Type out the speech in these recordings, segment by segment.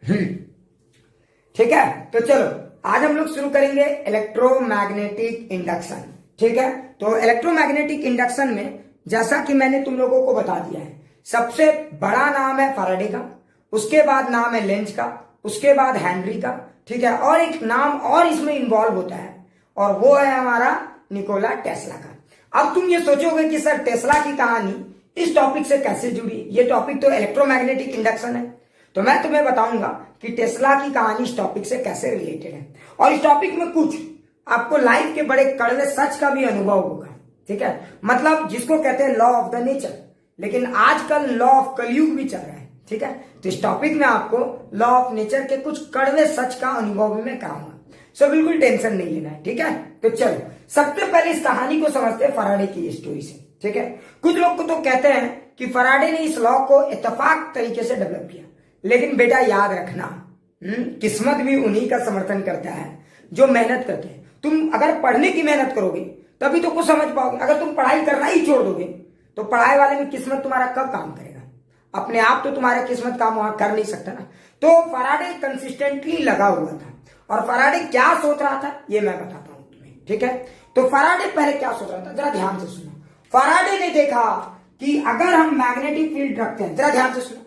ठीक है, तो चलो आज हम लोग शुरू करेंगे इलेक्ट्रोमैग्नेटिक इंडक्शन। ठीक है, तो इलेक्ट्रोमैग्नेटिक इंडक्शन में जैसा कि मैंने तुम लोगों को बता दिया है, सबसे बड़ा नाम है फैराडे का, उसके बाद नाम है लेंज का, उसके बाद हेनरी का। ठीक है, और एक नाम और इसमें इन्वॉल्व होता है और वो है हमारा निकोला टेस्ला का। अब तुम ये सोचोगे कि सर टेस्ला की कहानी इस टॉपिक से कैसे जुड़ी? ये टॉपिक तो इलेक्ट्रोमैग्नेटिक इंडक्शन है, तो मैं तुम्हें बताऊंगा कि टेस्ला की कहानी इस टॉपिक से कैसे रिलेटेड है और इस टॉपिक में कुछ आपको लाइफ के बड़े कड़वे सच का भी अनुभव होगा। ठीक है, मतलब जिसको कहते हैं लॉ ऑफ द नेचर, लेकिन आजकल लॉ ऑफ कलयुग भी चल रहा है। ठीक है, तो इस टॉपिक में आपको लॉ ऑफ नेचर के कुछ कड़वे सच का अनुभव भी मैं कराऊंगा, सो बिल्कुल टेंशन नहीं लेना है। ठीक है, तो चलो सबसे पहले इस कहानी को समझते हैं फैराडे की स्टोरी से। ठीक है, कुछ लोग तो कहते हैं कि फैराडे ने इस लॉ को इत्तेफाक तरीके से डेवलप किया, लेकिन बेटा याद रखना, किस्मत भी उन्हीं का समर्थन करता है जो मेहनत करते हैं। तुम अगर पढ़ने की मेहनत करोगे तभी तो कुछ समझ पाओगे। अगर तुम पढ़ाई करना ही छोड़ दोगे तो पढ़ाई वाले में किस्मत तुम्हारा कब काम करेगा? अपने आप तो तुम्हारा किस्मत काम वहां कर नहीं सकता ना। तो फैराडे कंसिस्टेंटली लगा हुआ था और फैराडे क्या सोच रहा था ये मैं बताता हूं तुम्हें। ठीक है, तो फैराडे पहले क्या सोच रहा था जरा ध्यान से सुनो। फैराडे ने देखा कि अगर हम मैग्नेटिक फील्ड रखते हैं, जरा ध्यान से सुनो।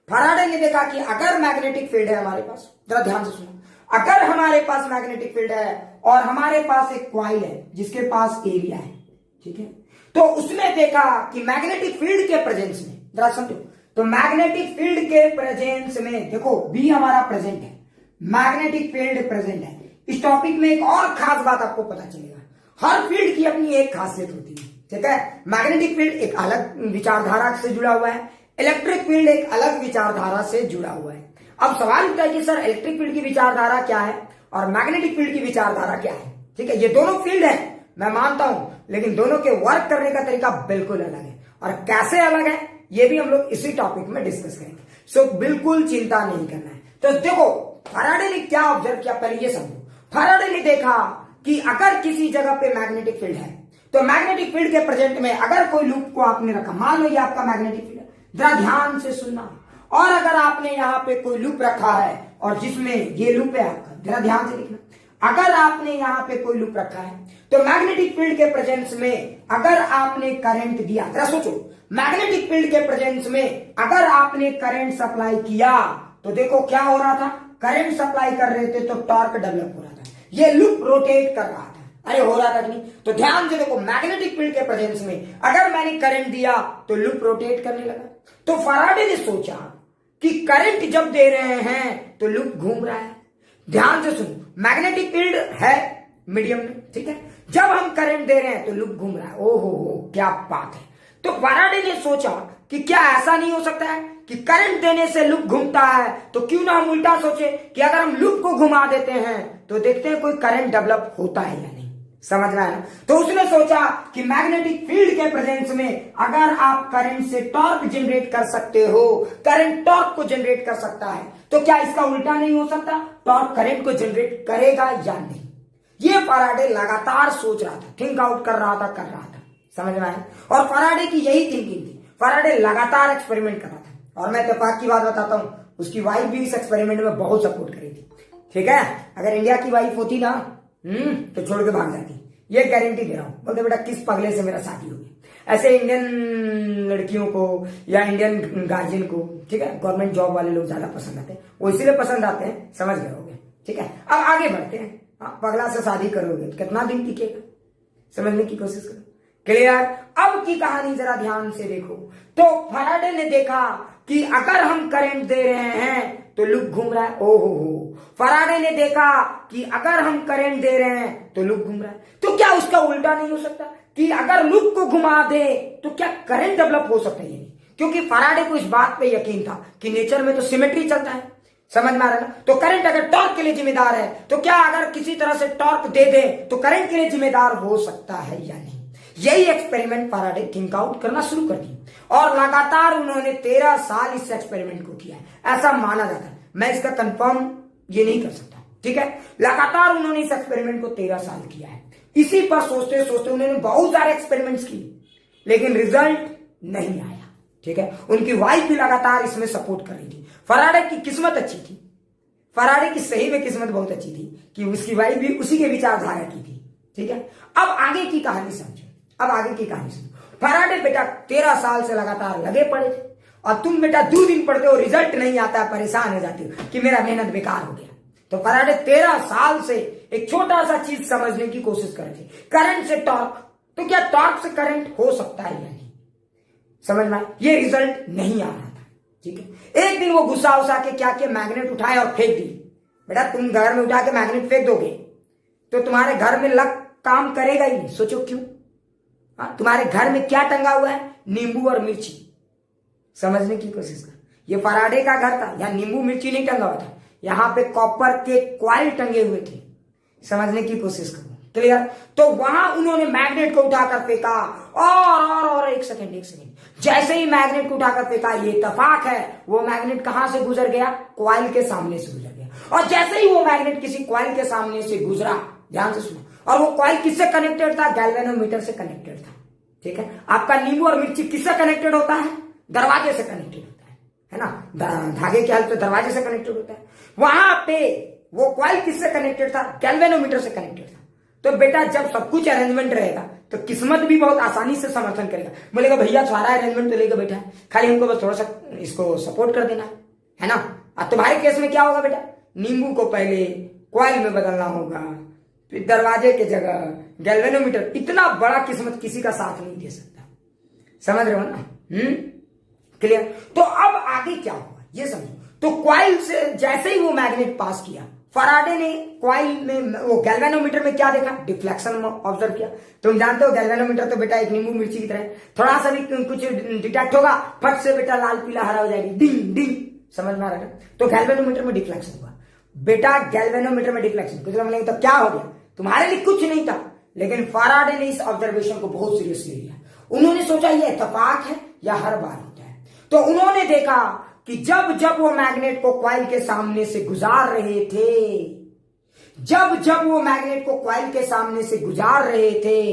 फैराडे ने देखा कि अगर मैग्नेटिक फील्ड है हमारे पास, जरा ध्यान से सुनो, अगर हमारे पास मैग्नेटिक फील्ड है और हमारे पास एक क्वाइल है जिसके पास एरिया है, ठीक है, तो उसने देखा कि मैग्नेटिक फील्ड के प्रेजेंस में, जरा समझो, तो मैग्नेटिक फील्ड के प्रेजेंस में देखो बी हमारा प्रेजेंट है, मैग्नेटिक फील्ड प्रेजेंट है। इस टॉपिक में एक और खास बात आपको पता चलेगा, हर फील्ड की अपनी एक खासियत होती है। ठीक है, मैग्नेटिक फील्ड एक अलग विचारधारा से जुड़ा हुआ है, इलेक्ट्रिक फील्ड एक अलग विचारधारा से जुड़ा हुआ है। अब सवाल उठता है कि सर इलेक्ट्रिक फील्ड की विचारधारा क्या है और मैग्नेटिक फील्ड की विचारधारा क्या है? ठीक है, ये दोनों फील्ड है मैं मानता हूं, लेकिन दोनों के वर्क करने का तरीका बिल्कुल अलग है और कैसे अलग है ये भी हम लोग इसी टॉपिक में डिस्कस करेंगे। सो बिल्कुल चिंता नहीं करना है। तो देखो फैराडे ने क्या ऑब्जर्व किया, पहले ये समझो। फैराडे ने देखा कि अगर किसी जगह पे मैग्नेटिक फील्ड है तो मैग्नेटिक फील्ड के प्रेजेंट में अगर कोई लूप को आपने रखा, मान लो ये आपका मैग्नेटिक फील्ड है, जरा ध्यान से सुनना, और अगर आपने यहाँ पे कोई लूप रखा है और जिसमें ये लूप है आपका, जरा ध्यान से लिखना, अगर आपने यहाँ पे कोई लूप रखा है तो मैग्नेटिक फील्ड के प्रेजेंस में अगर आपने करंट दिया, जरा सोचो, मैग्नेटिक फील्ड के प्रेजेंस में अगर आपने करंट सप्लाई किया तो देखो क्या हो रहा था, करंट सप्लाई कर रहे थे तो टॉर्क डेवलप हो रहा था, ये लूप रोटेट कर रहा था। अरे हो रहा था कि नहीं? तो ध्यान से देखो, मैग्नेटिक फील्ड के प्रेजेंस में अगर मैंने करंट दिया तो लूप रोटेट करने लगा। तो फैराडे ने सोचा कि करंट जब दे रहे हैं तो लूप घूम रहा है। ध्यान से सुनो, मैग्नेटिक फील्ड है मीडियम में, ठीक है, जब हम करंट दे रहे हैं तो लूप घूम रहा है। ओहो हो क्या बात है। तो फैराडे ने सोचा कि क्या ऐसा नहीं हो सकता है कि करंट देने से लूप घूमता है, तो क्यों ना हम उल्टा सोचे कि अगर हम लूप को घुमा देते हैं तो देखते हैं कोई करंट डेवलप होता है या नहीं। समझ रहा है ना? तो उसने सोचा कि मैग्नेटिक फील्ड के प्रेजेंस में अगर आप करंट से टॉर्क जनरेट कर सकते हो, करंट टॉर्क को जनरेट कर सकता है, तो क्या इसका उल्टा नहीं हो सकता, टॉर्क करंट को जनरेट करेगा या नहीं? ये फैराडे लगातार सोच रहा था, थिंक आउट कर रहा था। समझ में आया? और फैराडे की यही थिंकिंग थी, फैराडे लगातार एक्सपेरिमेंट कर रहा था और मैं इत्तेफाक की बात बताता हूं, उसकी वाइफ भी इस एक्सपेरिमेंट में बहुत सपोर्ट करी थी। ठीक है, अगर इंडिया की वाइफ होती ना तो छोड़ के भाग जाती, ये गारंटी दे रहा हूं। बोलते बेटा किस पगले से मेरा शादी होगी। ऐसे इंडियन लड़कियों को या इंडियन गार्जियन को, ठीक है, गवर्नमेंट जॉब वाले लोग ज्यादा पसंद आते हैं, वो इसीलिए पसंद आते हैं, समझ गए होगे। ठीक है, अब आगे बढ़ते हैं। पगला से शादी करोगे तो कितना दिन टिकेगा, समझने की कोशिश करो। क्लियर? अब की कहानी जरा ध्यान से देखो। तो फैराडे ने देखा कि अगर हम करंट दे रहे हैं तो लूप घूम रहा है। ओहो हो, फैराडे ने देखा कि अगर हम करंट दे रहे हैं तो लूप घूम रहा है, तो क्या उसका उल्टा नहीं हो सकता कि अगर लूप को घुमा दे तो क्या करंट डेवलप हो सकता है? ये नहीं, क्योंकि फैराडे को इस बात पे यकीन था कि नेचर में तो सिमेट्री चलता है। समझ में आ रहा है ना? तो करंट अगर टॉर्क के लिए जिम्मेदार है तो क्या अगर किसी तरह से टॉर्क दे दे तो करंट के लिए जिम्मेदार हो सकता है या नहीं? यही एक्सपेरिमेंट फैराडे थिंक आउट करना शुरू कर दी और लगातार उन्होंने 13 साल इस एक्सपेरिमेंट को किया है, ऐसा माना जाता है। मैं इसका कंफर्म ये नहीं कर सकता। ठीक है, लगातार उन्होंने इस एक्सपेरिमेंट को 13 साल किया है। इसी पर सोचते सोचते उन्होंने बहुत सारे एक्सपेरिमेंट्स किए लेकिन रिजल्ट नहीं आया। ठीक है, उनकी वाइफ भी लगातार इसमें सपोर्ट कर रही थी। फैराडे की किस्मत अच्छी थी, फराडे की सही में किस्मत बहुत अच्छी थी कि उसकी वाइफ भी उसी के विचारधारा की थी। ठीक है, अब आगे की कहानी समझो। अब आगे की कहानी सुनो। फराडे बेटा 13 साल से लगातार लगे पड़े थे और तुम बेटा 2 दिन पढ़ते हो, रिजल्ट नहीं आता, परेशान हो जाते हो कि मेरा मेहनत बेकार हो गया। तो फराडे 13 साल से एक छोटा सा चीज समझने की कोशिश कर रहे थे, करंट से टॉर्क। तो क्या टॉर्क से करंट हो सकता है या नहीं? समझ में? ये रिजल्ट नहीं आ रहा था। ठीक है, एक दिन वो गुस्सा उसा के क्या किया, मैग्नेट उठाए और फेंक दी। बेटा तुम घर में उठा के मैग्नेट फेंक दोगे तो तुम्हारे घर में लक काम करेगा ही नहीं। सोचो क्यों? तुम्हारे घर में क्या टंगा हुआ है? नींबू और मिर्ची। समझने की कोशिश कर, ये फराडे का घर था, यहाँ नींबू मिर्ची नहीं टंगा हुआ था, यहाँ पे कॉपर के क्वाइल टंगे हुए थे। समझने की कोशिश करो, क्लियर? तो वहां उन्होंने मैग्नेट को उठाकर फेंका और एक सेकंड जैसे ही मैग्नेट को उठाकर फेंका, ये इत्तेफाक है, वो मैग्नेट कहां से गुजर गया? क्वाइल के सामने से गुजर गया। और जैसे ही वो मैग्नेट किसी क्वाइल के सामने से गुजरा, ध्यान से सुनो, और वो क्वाइल किससे कनेक्टेड था? गैल्वेनोमीटर से कनेक्टेड था। ठीक है, आपका नींबू और मिर्ची किससे कनेक्टेड होता है? दरवाजे से कनेक्टेड होता है ना, धागे के हेल्प से दरवाजे से कनेक्टेड होता है। वहां पे वो क्वाइल किससे कनेक्टेड था? गैल्वेनोमीटर से कनेक्टेड था। तो बेटा जब सब कुछ अरेंजमेंट रहेगा तो किस्मत भी बहुत आसानी से समर्थन करेगा। बोलेगा भैया सारा अरेंजमेंट तो लेकर बैठा है, खाली हमको बस थोड़ा सा इसको सपोर्ट कर देना है ना। अब तुम्हारे केस में क्या होगा बेटा? नींबू को पहले क्वाइल में बदलना होगा, फिर दरवाजे की जगह गैल्वेनोमीटर। इतना बड़ा किस्मत किसी का साथ नहीं दे सकता। समझ रहे हो ना? क्लियर? तो अब आगे क्या हुआ ये समझो। तो क्वाइल से जैसे ही वो मैग्नेट पास किया, फराडे ने क्वाइल में, वो गैल्वेनोमीटर में क्या देखा? डिफ्लेक्शन ऑब्जर्व किया। तुम जानते हो गैल्वेनोमीटर तो बेटा एक नींबू मिर्ची की तरह, थोड़ा सा भी कुछ डिटेक्ट होगा, फट से बेटा लाल पीला हरा हो जाएगी, डिंग डिंग। समझ में आ रहा है? तो गैल्वेनोमीटर में डिफ्लेक्शन हुआ बेटा, गैल्वेनोमीटर में डिफ्लेक्शन। कुछ लोग बोलेंगे तो क्या हो गया? तुम्हारे लिए कुछ नहीं था, लेकिन फराडे ने इस ऑब्जर्वेशन को बहुत सीरियसली लिया। उन्होंने सोचा ये इत्तेफाक है या हर बार होता है। तो उन्होंने देखा कि जब जब वो मैग्नेट को क्वाइल के सामने से गुजार रहे थे, जब जब वो मैग्नेट को क्वाइल के सामने से गुजार रहे थे,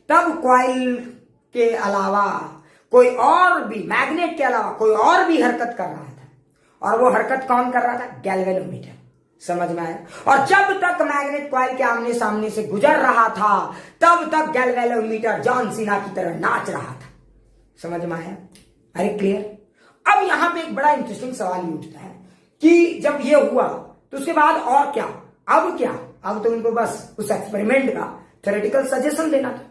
तब क्वाइल के अलावा कोई और भी, मैग्नेट के अलावा कोई और भी हरकत कर रहा था। और वो हरकत कौन कर रहा था? गैल्वेनोमीटर। समझ में आया? और जब तक मैग्नेट क्वाइल के आमने सामने से गुजर रहा था, तब तक गैल्वेनोमीटर जॉन सीना की तरह नाच रहा था। समझ में आया? अरे क्लियर? अब यहां पे एक बड़ा इंटरेस्टिंग सवाल ये उठता है कि जब ये हुआ तो उसके बाद और क्या? अब क्या? अब तो उनको बस उस एक्सपेरिमेंट का थ्योरेटिकल सजेशन देना था।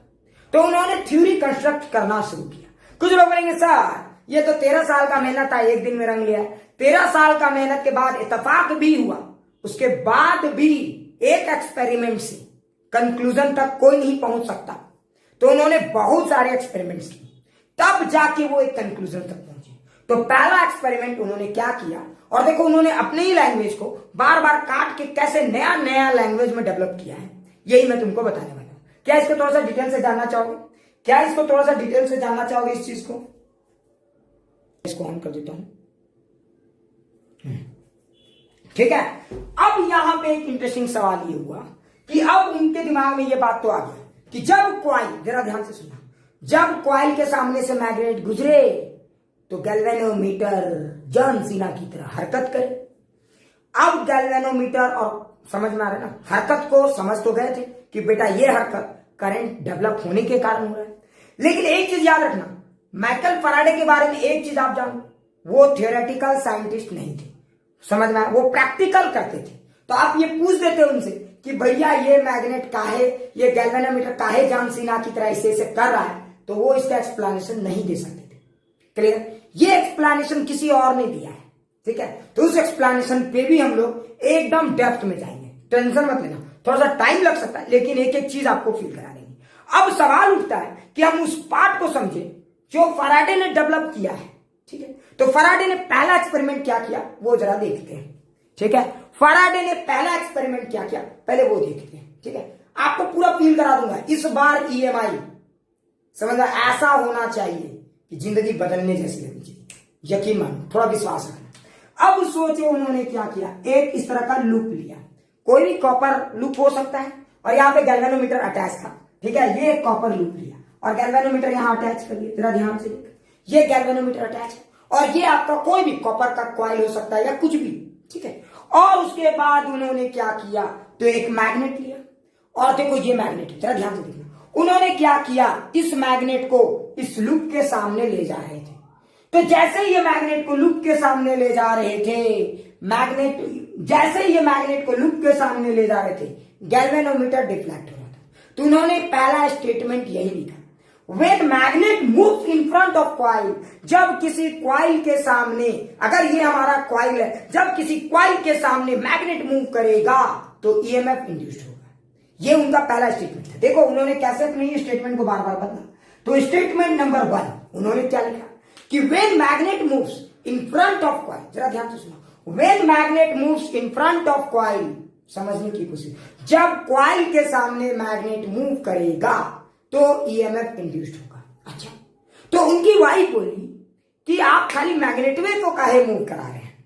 तो उन्होंने थ्योरी कंस्ट्रक्ट करना शुरू किया। कुछ लोग बोलेंगे सर ये तो 13 साल का मेहनत था, एक दिन में रंग लिया। 13 साल का मेहनत के बाद इत्तेफाक भी हुआ, उसके बाद भी एक एक्सपेरिमेंट से कंक्लूजन तक कोई नहीं पहुंच सकता। तो उन्होंने बहुत सारे एक्सपेरिमेंट्स किए, तब जाके वो एक कंक्लूजन तक पहुंचे। तो पहला एक्सपेरिमेंट उन्होंने क्या किया, और देखो उन्होंने अपनी ही लैंग्वेज को बार बार काट के कैसे नया नया लैंग्वेज में डेवलप किया है, यही मैं तुमको बताने वाला हूं। क्या इसको थोड़ा सा डिटेल से जानना चाहोगे? क्या इसको थोड़ा सा डिटेल से जानना चाहोगे इस चीज को? इसको ऑन कर देता हूं। ठीक है, अब यहां पे एक इंटरेस्टिंग सवाल ये हुआ कि अब उनके दिमाग में ये बात तो आ गया कि जब क्वाइल, जरा ध्यान से सुना, जब क्वाइल के सामने से मैग्नेट गुजरे तो गैल्वेनोमीटर जॉन सीना की तरह हरकत करे। अब गैल्वेनोमीटर, और समझ में आ रहा है ना, हरकत को समझ तो गए थे कि बेटा ये हरकत करंट डेवलप होने के कारण हो रहा है। लेकिन एक चीज याद रखना, माइकल फराडे के बारे में एक चीज आप जानो, वो थियोरेटिकल साइंटिस्ट नहीं थे। समझ में आया? वो प्रैक्टिकल करते थे। तो आप ये पूछ देते उनसे कि भैया ये मैग्नेट काहे, ये गैल्वेनोमीटर काहे जॉन सीना की तरह इसे कर रहा है, तो वो इसका एक्सप्लेनेशन नहीं दे सकते थे। क्लियर? ये एक्सप्लेनेशन किसी और ने दिया है। ठीक है, तो उस एक्सप्लेनेशन पे भी हम लोग एकदम डेप्थ में जाएंगे, टेंशन मत लेना, थोड़ा सा टाइम लग सकता है, लेकिन एक एक चीज आपको फील करा देंगे। अब सवाल उठता है कि हम उस पार्ट को समझे जो फराडे ने डेवलप किया है। ठीक है, तो फराडे ने पहला एक्सपेरिमेंट क्या किया वो जरा देखते हैं। ठीक है, फराडे ने पहला एक्सपेरिमेंट क्या किया पहले वो देखते हैं। ठीक है, आपको पूरा फील करा दूंगा इस बार EMI, समझ लो ऐसा होना चाहिए कि जिंदगी बदलने जैसी लगनी चाहिए। यकीन मानो, थोड़ा विश्वास रखना। अब सोचो उन्होंने क्या किया, एक इस तरह का लूप लिया, कोई भी कॉपर लूप हो सकता है, और यहाँ पे गैल्वेनोमीटर अटैच था। ठीक है, ये कॉपर लूप लिया और गैल्वेनोमीटर यहाँ अटैच कर लिया। जरा ध्यान से देखो, ये गैल्वेनोमीटर अटैच है और ये आपका कोई भी कॉपर का कॉइल हो सकता है या कुछ भी। ठीक है, और उसके बाद उन्होंने क्या किया, तो एक मैग्नेट लिया, और देखो ये मैग्नेट है, जरा ध्यान से देखना, उन्होंने क्या किया, इस मैग्नेट को इस लूप के सामने ले जा रहे थे। तो जैसे ही ये मैग्नेट को लूप के सामने ले जा रहे थे, जैसे ही ये मैग्नेट को लूप के सामने ले जा रहे थे, गैल्वेनोमीटर डिफ्लेक्ट हो रहा था। तो उन्होंने पहला स्टेटमेंट यही लिखा, When magnet moves in front of coil, जब किसी क्वाइल के सामने, अगर ये हमारा क्वाइल है, जब किसी क्वाइल के सामने मैग्नेट मूव करेगा तो ईएमएफ इंड्यूस्ड होगा। ये उनका पहला स्टेटमेंट है। देखो उन्होंने कैसे अपने ये स्टेटमेंट को बार बार बदला। तो स्टेटमेंट नंबर 1 उन्होंने क्या लिखा कि when magnet moves in front of coil, जरा ध्यान से सुनो, when magnet moves in front of coil, समझने की कोशिश, जब क्वाइल के सामने मैग्नेट मूव करेगा तो ईएमएफ इंड्यूस्ड होगा। अच्छा, तो उनकी वाइफ बोली कि आप खाली मैग्नेटवे को काहे मूव करा रहे हैं,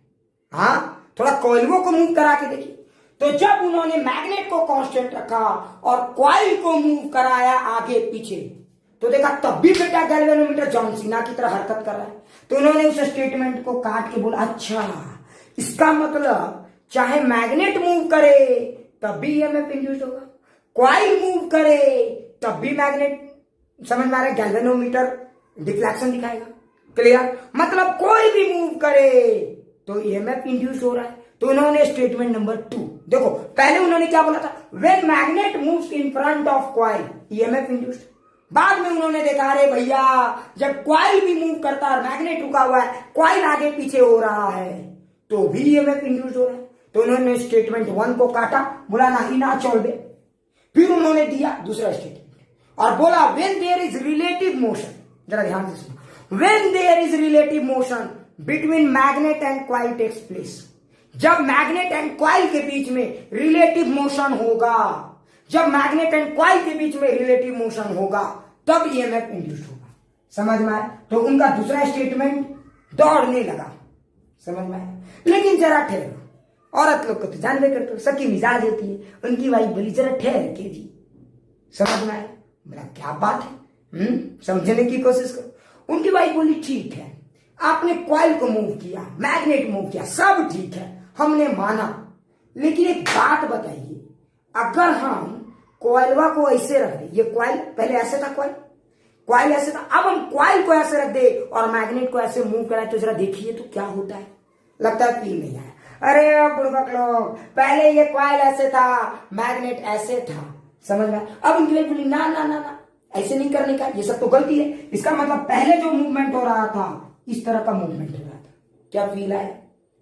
हाँ थोड़ा कॉइलों को मूव करा के देखिए। तो जब उन्होंने मैग्नेट को कांस्टेंट रखा और कॉइल को मूव कराया आगे पीछे, तो देखा तब भी बेटा गैल्वेनोमीटर जॉन सीना की तरह हरकत कर रहा है। तो उन्होंने उस स्टेटमेंट को काट के बोला, अच्छा इसका मतलब चाहे मैग्नेट मूव करे तब भी ईएमएफ इंड्यूस्ड होगा, कॉइल मूव करे तब भी मैग्नेट, समझ में आ रहा है, गैल्वेनोमीटर डिफ्लेक्शन दिखाएगा। क्लियर, मतलब कोई भी मूव करे तो ईएमएफ इंड्यूस हो रहा है। तो उन्होंने स्टेटमेंट नंबर 2, देखो पहले उन्होंने क्या बोला था, when magnet moves in front of coil EMF induced. बाद में उन्होंने देखा, अरे भैया जब कॉइल भी मूव करता है, मैग्नेट रुका हुआ है, कॉइल आगे पीछे हो रहा है तो भी ईएमएफ इंड्यूस हो रहा है। तो उन्होंने स्टेटमेंट 1 को काटा, बोला ना ही ना छोड़ दे। फिर उन्होंने दिया दूसरा स्टेटमेंट और बोला when there is relative motion, जरा ध्यान से सुनो, when there is relative motion between magnet and coil takes place, जब मैग्नेट एंड कॉइल के बीच में रिलेटिव मोशन होगा, जब मैग्नेट एंड कॉइल के बीच में रिलेटिव मोशन होगा तब ईएमएफ इंड्यूस्ड होगा। समझ में आया? तो उनका दूसरा स्टेटमेंट दौड़ने लगा, समझ में आया? लेकिन जरा ठहरो, औरत लोग को तो जानते करते हो, सबकी मिजाज होती है। उनकी वाइफ बोली जरा ठहर के जी, समझ में आया? बोला क्या बात है, समझने की कोशिश करो। उनकी वाइफ बोली ठीक है, आपने कॉइल को मूव किया, मैग्नेट मूव किया, सब ठीक है, हमने माना, लेकिन एक बात बताइए, अगर हम कॉइलवा को ऐसे रख दे, ये कॉइल पहले ऐसे था, कॉइल ऐसे था, अब हम कॉइल को ऐसे रख दे और मैग्नेट को ऐसे मूव कराए, तो जरा देखिए तो क्या होता है। लगता है फील नहीं आया। अरे बुड़बक लोग, पहले ये कॉइल ऐसे था, मैग्नेट ऐसे था, समझ में? अब उनकी वाइफ बोली ना ना ना ना, ऐसे नहीं करने का, ये सब तो गलती है। इसका मतलब पहले जो मूवमेंट हो रहा था इस तरह का मूवमेंट हो रहा था। क्या फील आया?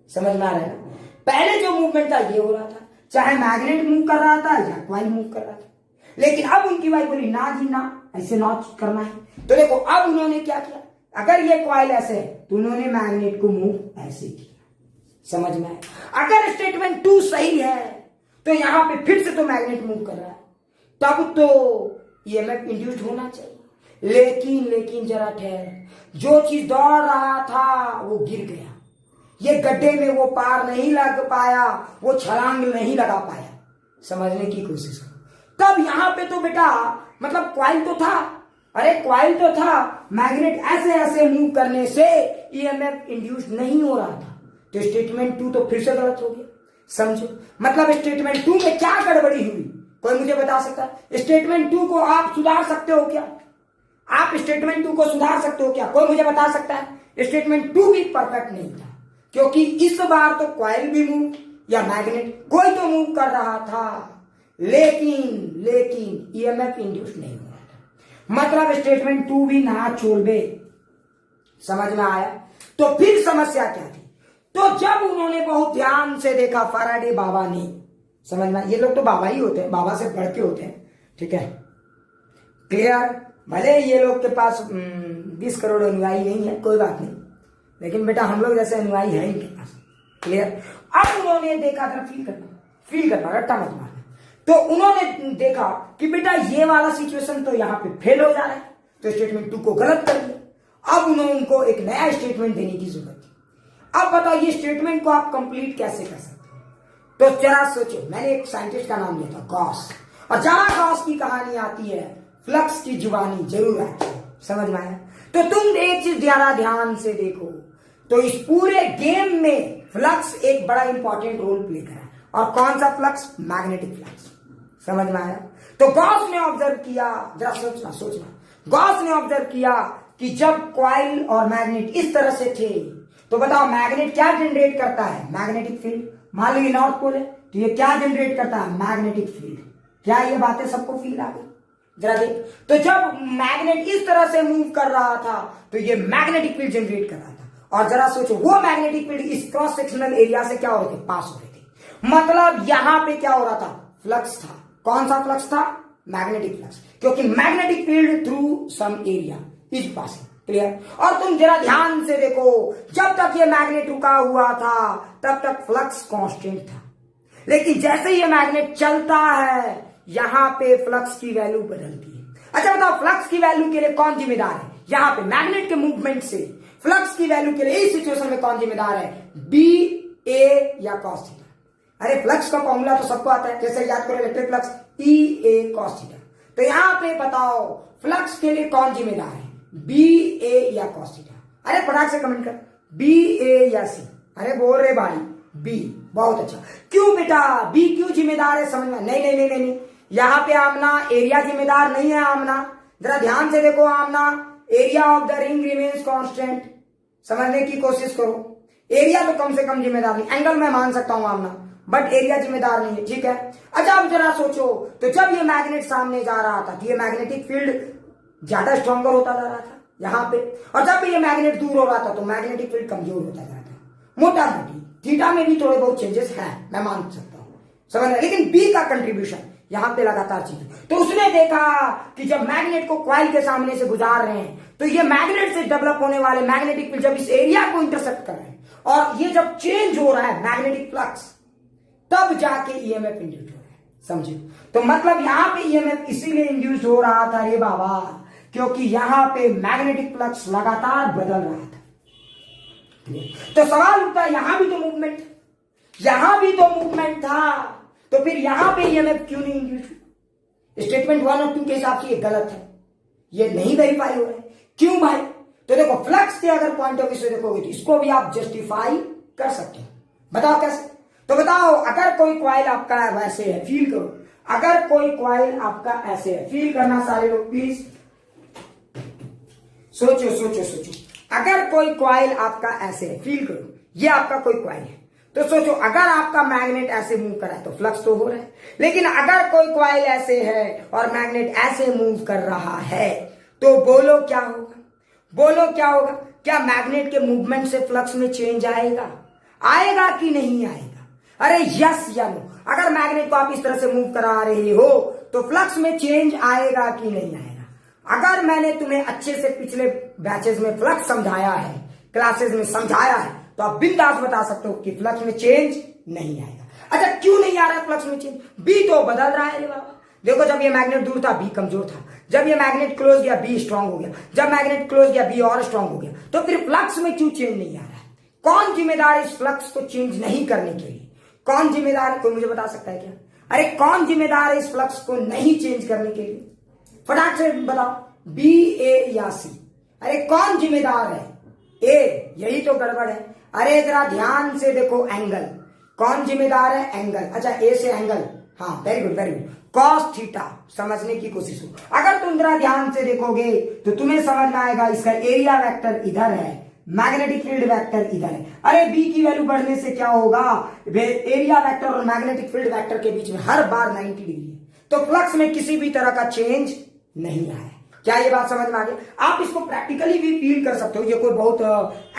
समझ में आ रहा है ना? पहले जो मूवमेंट था ये हो रहा था, चाहे मैग्नेट मूव कर रहा था या कॉइल मूव कर रहा था। लेकिन अब उनकी वाइफ बोली ना जी ना, ऐसे ना करना है। तो देखो अब उन्होंने क्या किया, अगर ये कॉइल ऐसे है तो उन्होंने मैग्नेट को मूव ऐसे किया। समझ में आया? अगर स्टेटमेंट 2 सही है तो यहां पे फिर से तो मैग्नेट मूव कर रहा है, तब तो ईएमएफ इंड्यूस्ड होना चाहिए। लेकिन जरा ठहर, जो चीज दौड़ रहा था वो गिर गया, ये गड्ढे में वो पार नहीं लग पाया, वो छलांग नहीं लगा पाया। समझने की कोशिश करो। तब यहां पे तो बेटा मतलब कॉइल तो था, अरे कॉइल तो था, मैग्नेट ऐसे ऐसे मूव करने से ईएमएफ इंड्यूस्ड नहीं हो रहा था। तो स्टेटमेंट 2 तो फिर से गलत हो गया। समझो, मतलब स्टेटमेंट 2 में क्या गड़बड़ी हुई, कोई मुझे बता सकता है? स्टेटमेंट 2 को आप सुधार सकते हो क्या? आप स्टेटमेंट 2 को सुधार सकते हो क्या? कोई मुझे बता सकता है? स्टेटमेंट 2 भी परफेक्ट नहीं था, क्योंकि इस बार तो कॉइल भी मूव या मैग्नेट कोई तो मूव कर रहा था, लेकिन ईएमएफ इंड्यूस नहीं हो रहा था। मतलब स्टेटमेंट 2 भी ना छोड़ दे। समझ में आया? तो फिर समस्या क्या थी? तो जब उन्होंने बहुत ध्यान से देखा, फैराडे बाबा ने, समझ में, ये लोग तो बाबा ही होते हैं, बाबा से बढ़ के होते हैं, ठीक है, क्लियर? भले ये लोग के पास 20 करोड़ अनुयायी नहीं है, कोई बात नहीं, लेकिन बेटा हम लोग जैसे अनुयायी है इनके पास, क्लियर? अब उन्होंने देखा, था फील करना, रट्टा मत मारना। तो उन्होंने देखा कि बेटा ये वाला सिचुएशन तो यहाँ पे फेल हो जा रहा है, तो स्टेटमेंट 2 को गलत कर दिया। अब उन्होंने उनको एक नया स्टेटमेंट देने की जरूरत थी। अब बताओ ये स्टेटमेंट को आप कंप्लीट कैसे कर सकते हो? तो जरा सोचो, मैंने एक साइंटिस्ट का नाम लिया था, गॉस, और जहां गॉस की कहानी आती है फ्लक्स की जुबानी जरूर आती है। समझ में आया? तो तुम एक चीज ज्यादा ध्यान से देखो, तो इस पूरे गेम में फ्लक्स एक बड़ा इंपॉर्टेंट रोल प्ले करा। और कौन सा फ्लक्स? Magnetic flux. समझ में आया? तो गॉस ने ऑब्जर्व किया, जरा सोचना, गॉस ने ऑब्जर्व किया कि जब कॉइल और मैग्नेट इस तरह से थे, तो बताओ मैग्नेट क्या जनरेट करता है? Magnetic field. मान लीजिए नॉर्थ पोल है, तो ये क्या जनरेट करता है? Magnetic field. क्या ये बातें सबको फील आ गई? जरा देख, तो जब मैग्नेट इस तरह से मूव कर रहा था, तो ये मैग्नेटिक फील्ड जनरेट कर रहा था। और जरा सोचो, वो मैग्नेटिक फील्ड इस क्रॉस सेक्शनल एरिया से क्या हो रहे थे? पास हो रहे थे। मतलब यहां पे क्या हो रहा था? फ्लक्स था। कौन सा फ्लक्स था? मैग्नेटिक फ्लक्स, क्योंकि magnetic field through some area is passing. Clear? और तुम जरा ध्यान से देखो, जब तक ये मैग्नेट रुका हुआ था तब तक फ्लक्स कांस्टेंट था, लेकिन जैसे ही ये मैग्नेट चलता है यहां पे फ्लक्स की वैल्यू बदलती है। अच्छा बताओ, फ्लक्स की वैल्यू के लिए कौन जिम्मेदार है? यहां पे मैग्नेट के मूवमेंट से फ्लक्स की वैल्यू के लिए इस सिचुएशन में कौन जिम्मेदार है? बी, ए या कॉस थीटा? अरे फ्लक्स का फॉर्मूला तो सबको आता है, जैसे याद करो इलेक्ट्रिक फ्लक्स ई ए कॉस थीटा। तो यहां पे बताओ फ्लक्स के लिए कौन जिम्मेदार है? बी, ए या कॉस थीटा? अरे फटाक से कमेंट कर, बी, ए या सी? अरे बोल रहे भाई बी। बहुत अच्छा। क्यों बेटा बी क्यों जिम्मेदार है? समझ में? नहीं नहीं नहीं नहीं, यहां पे आमना एरिया जिम्मेदार नहीं है। आमना जरा ध्यान से देखो, आमना area of the ring remains constant. समझने की कोशिश करो, एरिया तो कम से कम जिम्मेदार नहीं। एंगल मैं मान सकता हूं आमना, बट एरिया जिम्मेदार नहीं है। ठीक है? अच्छा अब जरा सोचो, तो जब ये मैग्नेट सामने जा रहा था तो ये मैग्नेटिक फील्ड ज्यादा स्ट्रॉन्गर होता जा रहा था यहां पे, और जब ये मैग्नेट दूर हो रहा था तो मैग्नेटिक फील्ड कमजोर होता जा रहा था। मोटा मोटी थीटा में भी थोड़े बहुत चेंजेस हैं, मैं मान सकता हूं। समझ रहे? लेकिन बी का कंट्रीब्यूशन यहां पे लगातार चीज। तो उसने देखा कि जब मैग्नेट को कॉइल के सामने से गुजार रहे हैं, तो ये मैग्नेट से डेवलप होने वाले मैग्नेटिक फील्ड जब इस एरिया को इंटरसेप्ट कर रहे हैं और ये जब चेंज हो रहा है मैग्नेटिक फ्लक्स, तब जाके ईएमएफ इंड्यूस हो रहा है। समझे? तो मतलब यहां पे ईएमएफ इसीलिए इंड्यूस हो रहा था रे बाबा, क्योंकि यहां पे मैग्नेटिक फ्लक्स लगातार बदल रहा था। तो सवाल उठता है, यहां भी तो मूवमेंट, यहां भी तो मूवमेंट था, तो फिर यहां पे ईएमएफ क्यों नहीं इंड्यूस हुआ? स्टेटमेंट 1 और 2 के हिसाब से ये गलत है, ये नहीं वेरीफाई हो रहा है। क्यों भाई? तो देखो फ्लक्स के अगर पॉइंट ऑफ व्यू से देखोगे तो इसको भी आप जस्टिफाई कर सकते हो। बताओ कैसे? तो बताओ, अगर कोई कॉइल आपका वैसे है, फील करो, अगर कोई कॉइल आपका ऐसे है, फील करना सारे लोग प्लीज, सोचो सोचो सोचो। अगर कोई कॉइल आपका ऐसे है, फील करो, ये आपका कोई कॉइल है, तो सोचो अगर आपका मैग्नेट ऐसे मूव कर रहा है तो फ्लक्स तो हो रहा है, लेकिन अगर कोई कॉइल ऐसे है और मैग्नेट ऐसे मूव कर रहा है, तो बोलो क्या होगा? बोलो क्या होगा? क्या मैग्नेट के मूवमेंट से फ्लक्स में चेंज आएगा? आएगा कि नहीं आएगा? अरे यस या नो? अगर मैग्नेट को आप इस तरह से मूव करा रहे हो तो फ्लक्स में चेंज आएगा कि नहीं आएगा? अगर मैंने तुम्हें अच्छे से पिछले बैचेस में फ्लक्स समझाया है, क्लासेस में समझाया है, तो आप बिंदास बता सकते हो कि फ्लक्स में चेंज नहीं आएगा। अच्छा क्यों नहीं आ रहा है फ्लक्स में चेंज? बी तो बदल रहा है रे बाबा। देखो जब ये मैग्नेट दूर था बी कमजोर था, जब ये मैग्नेट क्लोज गया बी स्ट्रांग हो गया, जब मैग्नेट क्लोज गया बी और स्ट्रांग हो गया। तो फिर फ्लक्स में क्यों चेंज नहीं आ रहा है? कौन जिम्मेदार इस फ्लक्स को चेंज नहीं करने के लिए? कौन जिम्मेदार है? कोई मुझे बता सकता है क्या? अरे कौन जिम्मेदार है इस फ्लक्स को नहीं चेंज करने के लिए? फटाक से बताओ, बी, ए या सी? अरे कौन जिम्मेदार है? ए, यही तो गड़बड़ है। अरे जरा ध्यान से देखो, एंगल कौन जिम्मेदार है? एंगल। अच्छा ए से एंगल, हाँ very good very good, cos theta. समझने की कोशिश हो, अगर तुम जरा ध्यान से देखोगे तो तुम्हें समझ में आएगा इसका एरिया वेक्टर इधर है, मैग्नेटिक फील्ड वेक्टर इधर है। अरे बी की वैल्यू बढ़ने से क्या होगा? एरिया वेक्टर और मैग्नेटिक फील्ड वेक्टर के बीच में हर बार 90 डिग्री है, तो फ्लक्स में किसी भी तरह का चेंज नहीं आया। क्या ये बात समझ में आ गई? आप इसको प्रैक्टिकली भी फील कर सकते हो। ये कोई बहुत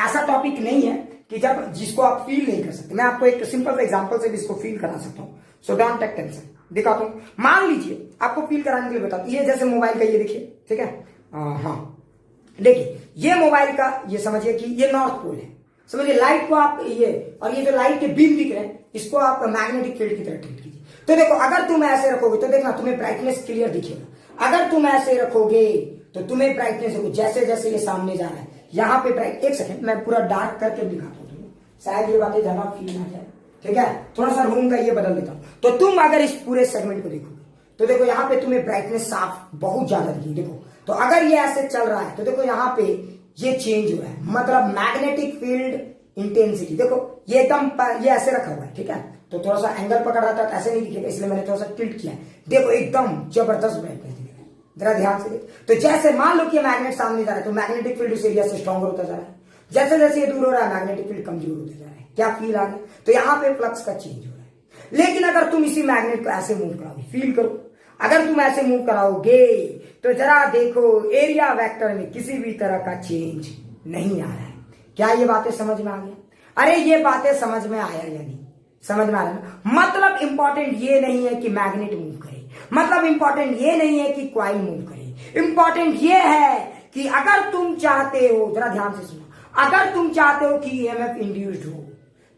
ऐसा टॉपिक नहीं है कि जब जिसको आप फील नहीं कर सकते। मैं आपको एक सिंपल एग्जांपल से भी इसको फील करा सकता हूँ। सो डोंट टेक टेंशन, दिखाता हूँ। मान लीजिए आपको फील कराने के लिए बताता हूँ। ये जैसे मोबाइल का ये देखिए, ठीक है, हाँ देखिए ये मोबाइल का, ये समझिए कि ये नॉर्थ पोल है। समझिए लाइट को आप ये, और ये जो लाइट के बीम दिख रहे हैं इसको आप मैग्नेटिक फील्ड की तरह ट्रीट कीजिए। तो देखो अगर तुम ऐसे रखोगे तो देखना तुम्हें ब्राइटनेस क्लियर दिखेगा। अगर तुम ऐसे रखोगे तो तुम्हें ब्राइटनेस देखो, जैसे जैसे ये सामने जा रहा है यहाँ पे ब्राइट, एक सेकंड मैं पूरा डार्क करके दिखाता हूँ तुम्हें, शायद ये बातें ज्यादा फील ना जाए। ठीक है, थोड़ा सा रूम का ये बदल देता हूँ। तो तुम अगर इस पूरे सेगमेंट को देखोगे तो देखो यहाँ पे तुम्हें ब्राइटनेस साफ बहुत ज्यादा दिखेगी। देखो तो अगर ये ऐसे चल रहा है तो देखो यहाँ पे ये चेंज हो रहा है, मतलब मैग्नेटिक फील्ड इंटेंसिटी। देखो ये एकदम ये ऐसे रखा हुआ है, ठीक है, तो थोड़ा सा एंगल पकड़ रहा था तो ऐसे नहीं दिखेगा, इसलिए मैंने थोड़ा सा टिल्ट किया। देखो एकदम जबरदस्त ब्राइटनेस दिखेगा, जरा ध्यान से देख। तो जैसे मान लो कि मैग्नेट सामने जा रहा है तो मैग्नेटिक फील्ड उस एरिया से स्ट्रॉन्गर होता जा रहा है, जैसे जैसे ये दूर हो रहा है मैग्नेटिक फील्ड कमजोर होता जा रहा है। क्या फील आ गया? तो यहाँ पे फ्लक्स का चेंज हो रहा है। लेकिन अगर तुम इसी मैग्नेट को ऐसे मूव कराओगे, फील करो, अगर तुम ऐसे मूव कराओगे तो जरा देखो एरिया वेक्टर में किसी भी तरह का चेंज नहीं आ रहा है। क्या ये बातें समझ में आ गया? अरे ये बातें समझ में आया या नहीं? समझ में आ रहा है? मतलब इंपॉर्टेंट ये नहीं है कि मैग्नेट मूव करे, मतलब इंपॉर्टेंट ये नहीं है कि कॉइल मूव करे, इंपॉर्टेंट ये है कि अगर तुम चाहते हो, जरा ध्यान से सुनो, अगर तुम चाहते हो कि ईएमएफ इंड्यूस्ड हो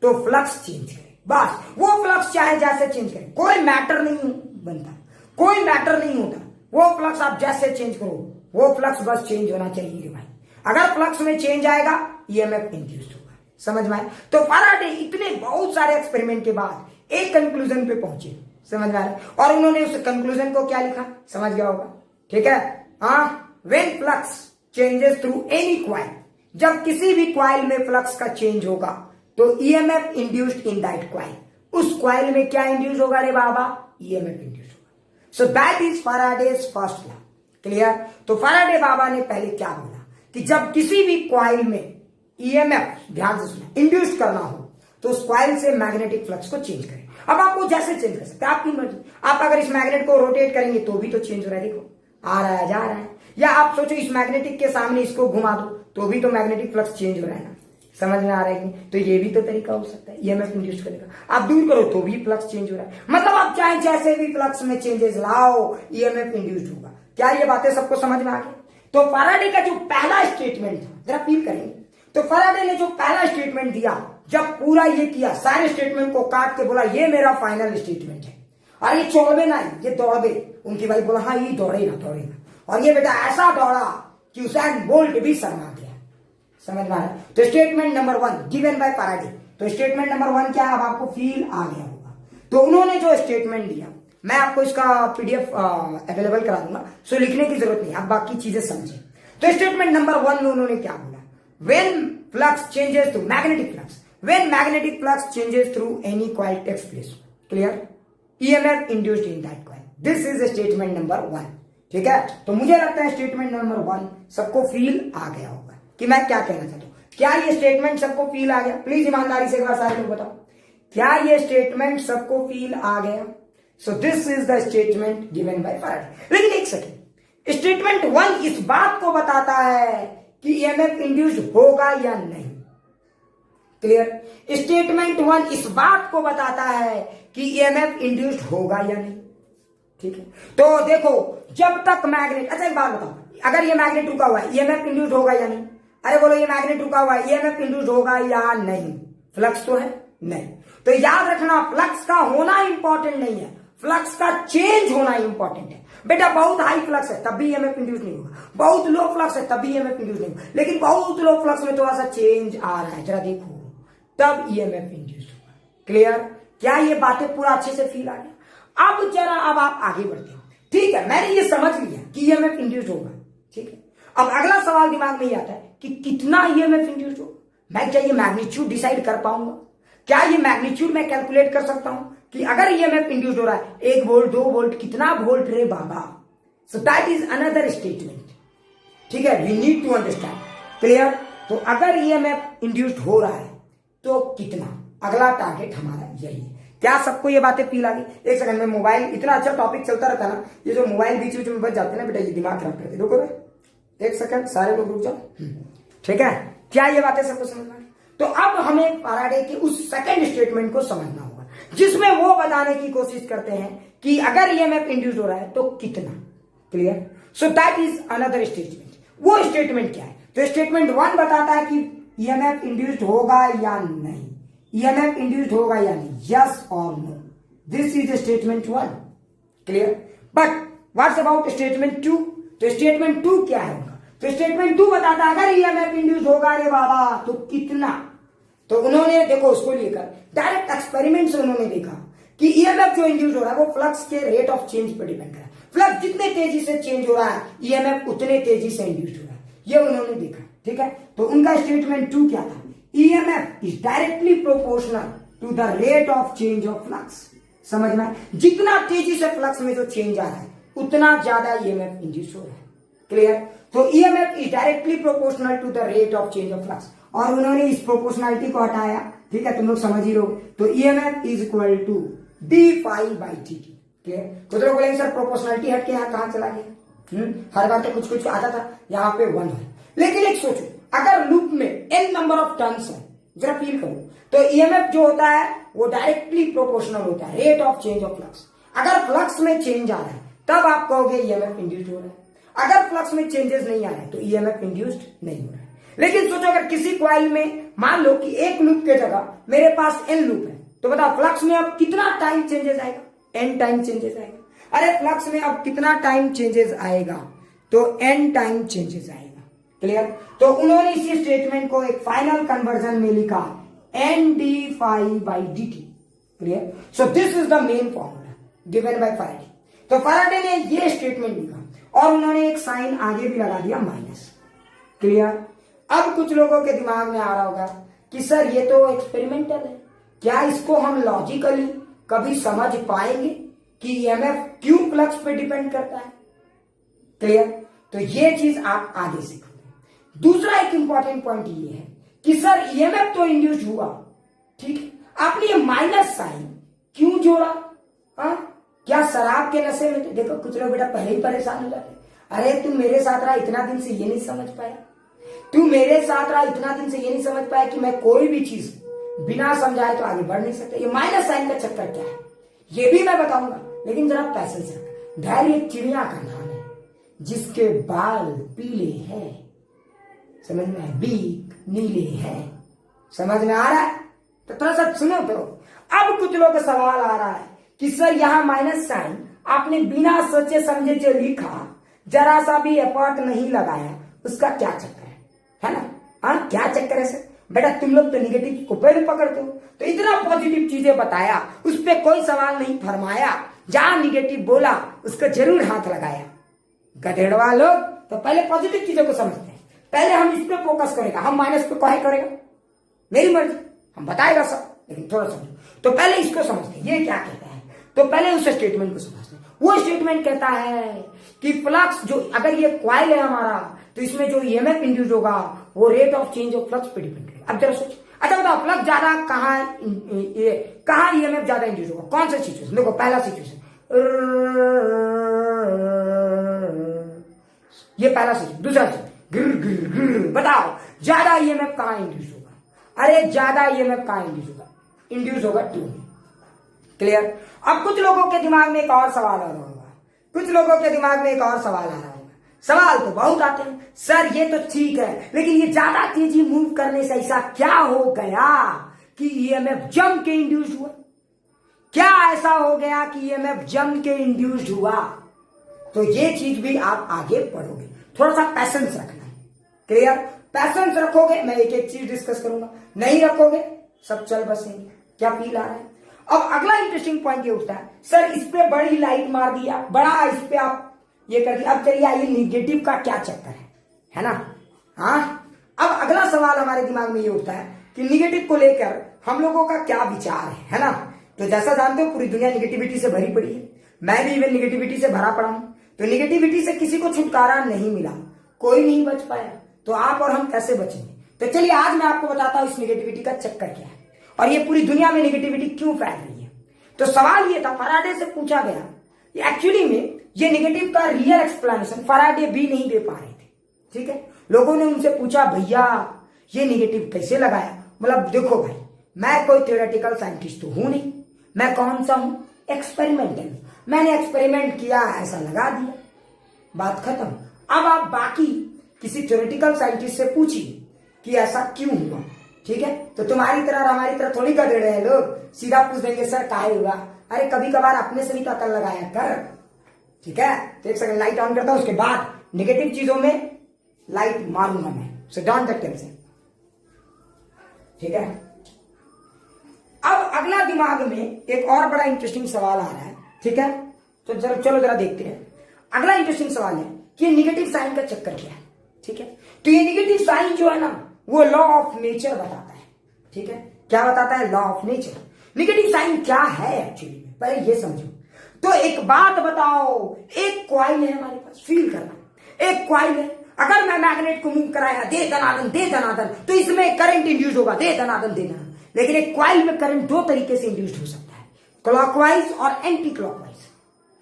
तो फ्लक्स चेंज करे, बस। वो फ्लक्स चाहे जैसे चेंज करे, कोई मैटर नहीं बनता, कोई मैटर नहीं होता। वो फ्लक्स आप जैसे चेंज करो, वो फ्लक्स बस चेंज होना चाहिए रे भाई। अगर फ्लक्स में चेंज आएगा ईएमएफ इंड्यूस्ड होगा। समझ में आया? तो फैराडे इतने बहुत सारे एक्सपेरिमेंट के बाद एक कंक्लूजन पे पहुंचे, समझ में आ रहा है? और उन्होंने उस कंक्लूजन को क्या लिखा, समझ गया होगा, ठीक है? हाँ, when flux changes through any coil, जब किसी भी कॉइल में फ्लक्स का चेंज होगा तो EMF induced in that coil, उस कॉइल में क्या इंड्यूस होगा रे बाबा? ईएमएफ इंड्यूस होगा। सो that is Faraday's first law. Clear? तो फैराडे बाबा ने पहले क्या बोला कि जब किसी भी कॉइल में ईएमएफ, ध्यान से सुना, इंड्यूस करना हो तो उस कॉइल से मैग्नेटिक फ्लक्स को चेंज करें। अब आपको जैसे चेंज कर सकते हैं, आपकी मर्जी। आप अगर इस मैग्नेट को रोटेट करेंगे तो भी तो चेंज हो रहा है, देखो आ रहा है जा रहा है। या आप सोचो इस मैग्नेटिक के सामने इसको घुमा दो तो भी तो मैग्नेटिक फ्लक्स चेंज हो रहा है ना। समझ में आ रहा है कि? तो ये भी तो तरीका हो सकता है ईएमएफ इंड्यूस करने का। आप दूर करो तो भी फ्लक्स चेंज हो रहा है, मतलब आप चाहे जैसे भी फ्लक्स में चेंजेस लाओ ईएमएफ इंड्यूस्ड होगा। क्या ये बातें सबको समझ में आ गई? तो फैराडे का जो पहला स्टेटमेंट था, जरा फील करेंगे, तो फैराडे ने जो पहला स्टेटमेंट दिया, जब पूरा ये किया, सारे स्टेटमेंट को काट के बोला ये मेरा फाइनल स्टेटमेंट है, और ये छोड़वे ना, ये दौड़े। उनकी भाई बोला हाँ ये दौड़ेगा दौड़ेगा, और ये बेटा ऐसा दौड़ा कि उसेन बोल्ट भी शर्मा गया। समझ में आ रहा है? तो statement number 1 given by Faraday. तो स्टेटमेंट नंबर 1 क्या है, अब आपको फील आ गया होगा। तो उन्होंने जो स्टेटमेंट दिया, मैं आपको इसका पीडीएफ अवेलेबल करा दूंगा, सो लिखने की जरूरत नहीं, आप बाकी चीजें समझे। तो स्टेटमेंट नंबर 1 में उन्होंने क्या बोला, when flux changes through magnetic flux, when magnetic flux changes through any coil takes place, clear, EMF induced in that coil. This is statement number 1, ठीक है? तो मुझे लगता है स्टेटमेंट नंबर 1 सबको फील आ गया होगा कि मैं क्या कहना चाहता हूं। क्या ये स्टेटमेंट सबको फील आ गया? प्लीज ईमानदारी से एक बार सारे लोग बताओ, क्या ये स्टेटमेंट सबको फील आ गया? So this is the statement given by Faraday. लेकिन एक सेकेंड, स्टेटमेंट 1 इस बात को बताता है कि ईएमएफ इंड्यूस्ड होगा या नहीं। क्लियर? स्टेटमेंट 1 इस बात को बताता है कि ईएमएफ इंड्यूस्ड होगा या नहीं, ठीक है? तो देखो जब तक मैग्नेट, अच्छा एक बात बताओ, अगर ये मैग्नेट रुका हुआ है ईएमएफ इंड्यूस्ड होगा या नहीं? अरे बोलो ये मैग्नेट रुका हुआ है ईएमएफ इंड्यूस्ड होगा या नहीं? फ्लक्स तो है नहीं। तो याद रखना फ्लक्स का होना इंपॉर्टेंट नहीं है, फ्लक्स का चेंज होना इंपॉर्टेंट है। बेटा बहुत हाई फ्लक्स है तब भी ईएमएफ इंड्यूस नहीं होगा, बहुत लो फ्लक्स है तब भी ईएमएफ इंड्यूस नहीं होगा, लेकिन बहुत लो फ्लक्स में थोड़ा सा चेंज आ रहा है, जरा देखो, तब ईएमएफ इंड्यूस होगा। क्लियर? क्या ये बातें पूरा अच्छे से फील आ गया? अब जरा अब आप आगे बढ़ते हो, ठीक है? मैंने ये समझ लिया कि ईएमएफ इंड्यूस होगा, ठीक है? अब अगला सवाल दिमाग में ही आता है कि कितना ईएमएफ इंड्यूस होगा। मैं क्या ये मैग्नीट्यूड डिसाइड कर पाऊंगा? क्या ये मैग्नीट्यूड मैं कैलकुलेट कर सकता हूं कि अगर ईएमएफ इंड्यूस हो रहा है 1 वोल्ट 2 वोल्ट, कितना वोल्ट रे बाबा? So that is another statement, ठीक है? We need to understand. Clear? तो अगर ईएमएफ इंड्यूस्ड हो रहा है तो कितना, अगला टारगेट हमारा यही है। क्या सबको ये बातें फील आ गई? एक सेकंड में, मोबाइल इतना अच्छा टॉपिक चलता रहता है ना, ये जो मोबाइल बीच बीच में बच जाते हैं ना बेटा, ये दिमाग खराब करते। रुको एक सेकंड, सारे लोग रुक जाओ, ठीक है? क्या ये बातें सबको समझ में? तो अब हमें फैराडे के उस सेकंड स्टेटमेंट को समझना होगा जिसमें वो बताने की कोशिश करते हैं कि अगर ईएमएफ इंड्यूस हो रहा है तो कितना। Clear? So that is another statement. वो स्टेटमेंट क्या है? तो स्टेटमेंट 1 बताता है कि ईएमएफ इंड्यूस्ड होगा या नहीं, ईएमएफ इंड्यूस्ड होगा या नहीं, यस और no. This is statement 1। Clear? But what's about statement 2? तो स्टेटमेंट 2 क्या है उनका? तो स्टेटमेंट 2 बताता है अगर ईएमएफ इंड्यूस होगा रे बाबा तो कितना। तो उन्होंने देखो उसको लेकर डायरेक्ट एक्सपेरिमेंट से उन्होंने देखा कि ईएमएफ जो इंड्यूस हो रहा है वो फ्लक्स के रेट ऑफ चेंज पर डिपेंड कर रहा है। फ्लक्स जितने तेजी से चेंज हो रहा है ईएमएफ उतने तेजी से इंड्यूस हो रहा है, ये उन्होंने देखा, ठीक है? तो उनका स्टेटमेंट 2 क्या था EMF is directly proportional to the rate of change of flux. समझ में? जितना तेजी से फ्लक्स में जो चेंज आ रहा है उतना ज्यादा ईएमएफ इंड्यूस हो रहा है। क्लियर? तो EMF is directly proportional to the rate of change of flux, और उन्होंने इस प्रोपोर्शनलिटी को हटाया। ठीक है, तुम लोग समझ ही रहोगे। तो EMF is equal to d phi by d t. Clear? कुछ लोग बोलेंगे सर प्रोपोर्शनलिटी हट के यहाँ कहां चला गया? हर बार तो कुछ कुछ आता था, यहाँ पे 1 है। लेकिन एक सोचो, अगर लूप में n नंबर ऑफ टर्न्स है, जरा फील करो, तो ईएमएफ जो होता है वो डायरेक्टली प्रोपोर्शनल होता है rate of change of flux. अगर फ्लक्स में चेंज आ रहा है तब आप कहोगे ईएमएफ इंड्यूस्ड हो रहा है, अगर फ्लक्स में चेंजेस नहीं आ रहे तो ईएमएफ इंड्यूस्ड नहीं हो रहा है। लेकिन सोचो अगर किसी कॉइल में मान लो कि एक लूप के जगह मेरे पास n लूप है, तो बताओ फ्लक्स में अब कितना टाइम चेंजेस आएगा? n टाइम चेंजेस आएगा। अरे फ्लक्स में अब कितना टाइम चेंजेस आएगा? तो n टाइम चेंजेस आएगा। क्लियर? तो उन्होंने इसी स्टेटमेंट को एक फाइनल कन्वर्जन में लिखा n d phi by dt। Clear? So this is the main formula given by Faraday. तो फैराडे ने ये स्टेटमेंट लिखा और उन्होंने एक साइन आगे भी लगा दिया माइनस। क्लियर? अब कुछ लोगों के दिमाग में आ रहा होगा कि सर ये तो एक्सपेरिमेंटल है, क्या इसको हम लॉजिकली कभी समझ पाएंगे कि ईएमएफ क्यों फ्लक्स पे डिपेंड करता है? क्लियर? तो ये चीज आप आगे सीखोगे। दूसरा एक इंपॉर्टेंट पॉइंट ये है कि सर ईएमएफ तो इंड्यूस हुआ, ठीक है, आपने ये माइनस साइन क्यों जोड़ा? क्या शराब के नशे में? देखो कुछ लोग बेटा पहले ही परेशान हो जाते, अरे तू मेरे साथ रहा इतना दिन से ये नहीं समझ पाया, तू मेरे साथ रहा इतना दिन से ये नहीं समझ पाया कि मैं कोई भी चीज बिना समझाए तो आगे बढ़ नहीं सकता। ये माइनस साइन का चक्कर क्या है ये भी मैं बताऊंगा, लेकिन जरा पैसेंस रख। धैर्य एक चिड़िया का नाम है जिसके बाल पीले हैं, समझ में आया? बीक नीले हैं, समझ में आ रहा है? तो थोड़ा सा सुनो। तो अब कुछ लोग का सवाल आ रहा है कि सर यहां माइनस साइन आपने बिना सोचे समझे जो लिखा, जरा सा भी एफर्ट नहीं लगाया, उसका क्या चक्कर है ना? हाँ, क्या चक्कर है सर? बेटा तुम लोग तो निगेटिव को पहले पकड़ते हो, तो इतना पॉजिटिव चीजें बताया, उस पर कोई सवाल नहीं फरमाया, जहां निगेटिव बोला उसको जरूर हाथ लगाया। गधेड़वा लोग तो पहले पॉजिटिव चीजों को समझते हैं, पहले हम इस पे फोकस करेगा, हम माइनस पे काहे करेगा? मेरी मर्जी, हम बताएगा सब, लेकिन थोड़ा समझो। तो पहले इसको समझते हैं, ये क्या कहता है, तो पहले उस स्टेटमेंट को समझते हैं। वो स्टेटमेंट कहता है कि फ्लक्स जो, अगर ये कॉइल है हमारा, तो इसमें जो ईएमएफ इंड्यूस होगा वो rate of change of flux पे डिपेंड करेगा। अब जरा सोच, अच्छा बताओ फ्लक्स ज्यादा कहाँ ईएमएफ ज्यादा इंड्यूस होगा? कौन सा सिचुएशन? देखो पहला सिचुएशन, ये पहला सिचुएशन। दूसरा सिचुएशन, बताओ ज्यादा ईएमएफ कहाँ इंड्यूस होगा? अरे ज्यादा ईएमएफ कहाँ इंड्यूस होगा? इंड्यूस होगा ट्यूब में। क्लियर? अब कुछ लोगों के दिमाग में एक और सवाल आ रहा होगा, कुछ लोगों के दिमाग में एक और सवाल आ रहा होगा। सवाल तो बहुत आते हैं, सर ये तो ठीक है, लेकिन ये ज्यादा तेजी मूव करने से ऐसा क्या हो गया कि ईएमएफ जम के इंड्यूस हुआ? क्या ऐसा हो गया कि ईएमएफ जम के इंड्यूस हुआ? तो ये चीज भी आप आगे पढ़ोगे, थोड़ा सा पैसेंस रखना है। क्लियर? पैसेंस रखोगे मैं एक एक चीज डिस्कस करूंगा, नहीं रखोगे सब चल बसेंगे। क्या फील आ रहा है? अब अगला इंटरेस्टिंग पॉइंट ये उठता है, सर इस पे बड़ी लाइट मार दिया, बड़ा इस पे आप ये कर दिया। अब चलिए आइए निगेटिव का क्या चक्कर है ना? हाँ, अब अगला सवाल हमारे दिमाग में ये उठता है कि निगेटिव को लेकर हम लोगों का क्या विचार है ना? तो जैसा जानते हो पूरी दुनिया निगेटिविटी से भरी पड़ी है, मैं भी इवन निगेटिविटी से भरा पड़ा हूं। तो निगेटिविटी से किसी को छुटकारा नहीं मिला, कोई नहीं बच पाया, तो आप और हम कैसे बचेंगे? तो चलिए आज मैं आपको बताता हूं इस निगेटिविटी का चक्कर क्या है और ये पूरी दुनिया में निगेटिविटी क्यों फैल रही है। तो सवाल ये था, फैराडे से पूछा गया, एक्चुअली में ये निगेटिव का रियल एक्सप्लेनेशन फैराडे भी नहीं दे पा रहे थे। ठीक है, लोगों ने उनसे पूछा भैया ये निगेटिव कैसे लगाया? मतलब देखो भाई, मैं कोई थ्योरेटिकल साइंटिस्ट तो हूं नहीं, मैं कौन सा हूं? एक्सपेरिमेंटल। मैंने एक्सपेरिमेंट किया, ऐसा लगा दिया, बात खत्म। अब आप बाकी किसी थ्योरेटिकल साइंटिस्ट से पूछिए कि ऐसा क्यों हुआ। ठीक है, तो तुम्हारी तरह और हमारी तरह थोड़ी कर दे रहे हैं लोग, सीधा पूछ देंगे सर काहे हुआ? अरे कभी कभार अपने से भी तो अकल लगाया कर। ठीक है, तो एक सेकंड लाइट ऑन करता हूं, उसके बाद नेगेटिव चीजों में लाइट मारूंगा मैं, सो डोंट टेक टेंशन। ठीक है, अब अगला दिमाग में एक और बड़ा इंटरेस्टिंग सवाल आ रहा है। ठीक है, तो चलो जरा देखते हैं। अगला इंटरेस्टिंग सवाल है कि निगेटिव साइन का चक्कर क्या है। ठीक है, तो ये निगेटिव साइन जो है ना, वो लॉ ऑफ नेचर बताता है। ठीक है, क्या बताता है? Law of nature. Negative sign क्या है एक्चुअली में, पहले ये समझो। तो एक बात बताओ, एक कॉइल है हमारे पास, फील करना, एक कॉइल है। अगर मैं मैग्नेट को मूव कराया दे दनादन, तो इसमें करंट इंड्यूस होगा दे दनादन। लेकिन एक कॉइल में करंट दो तरीके से इंड्यूस हो सकता है, क्लॉकवाइज और एंटी क्लॉकवाइज।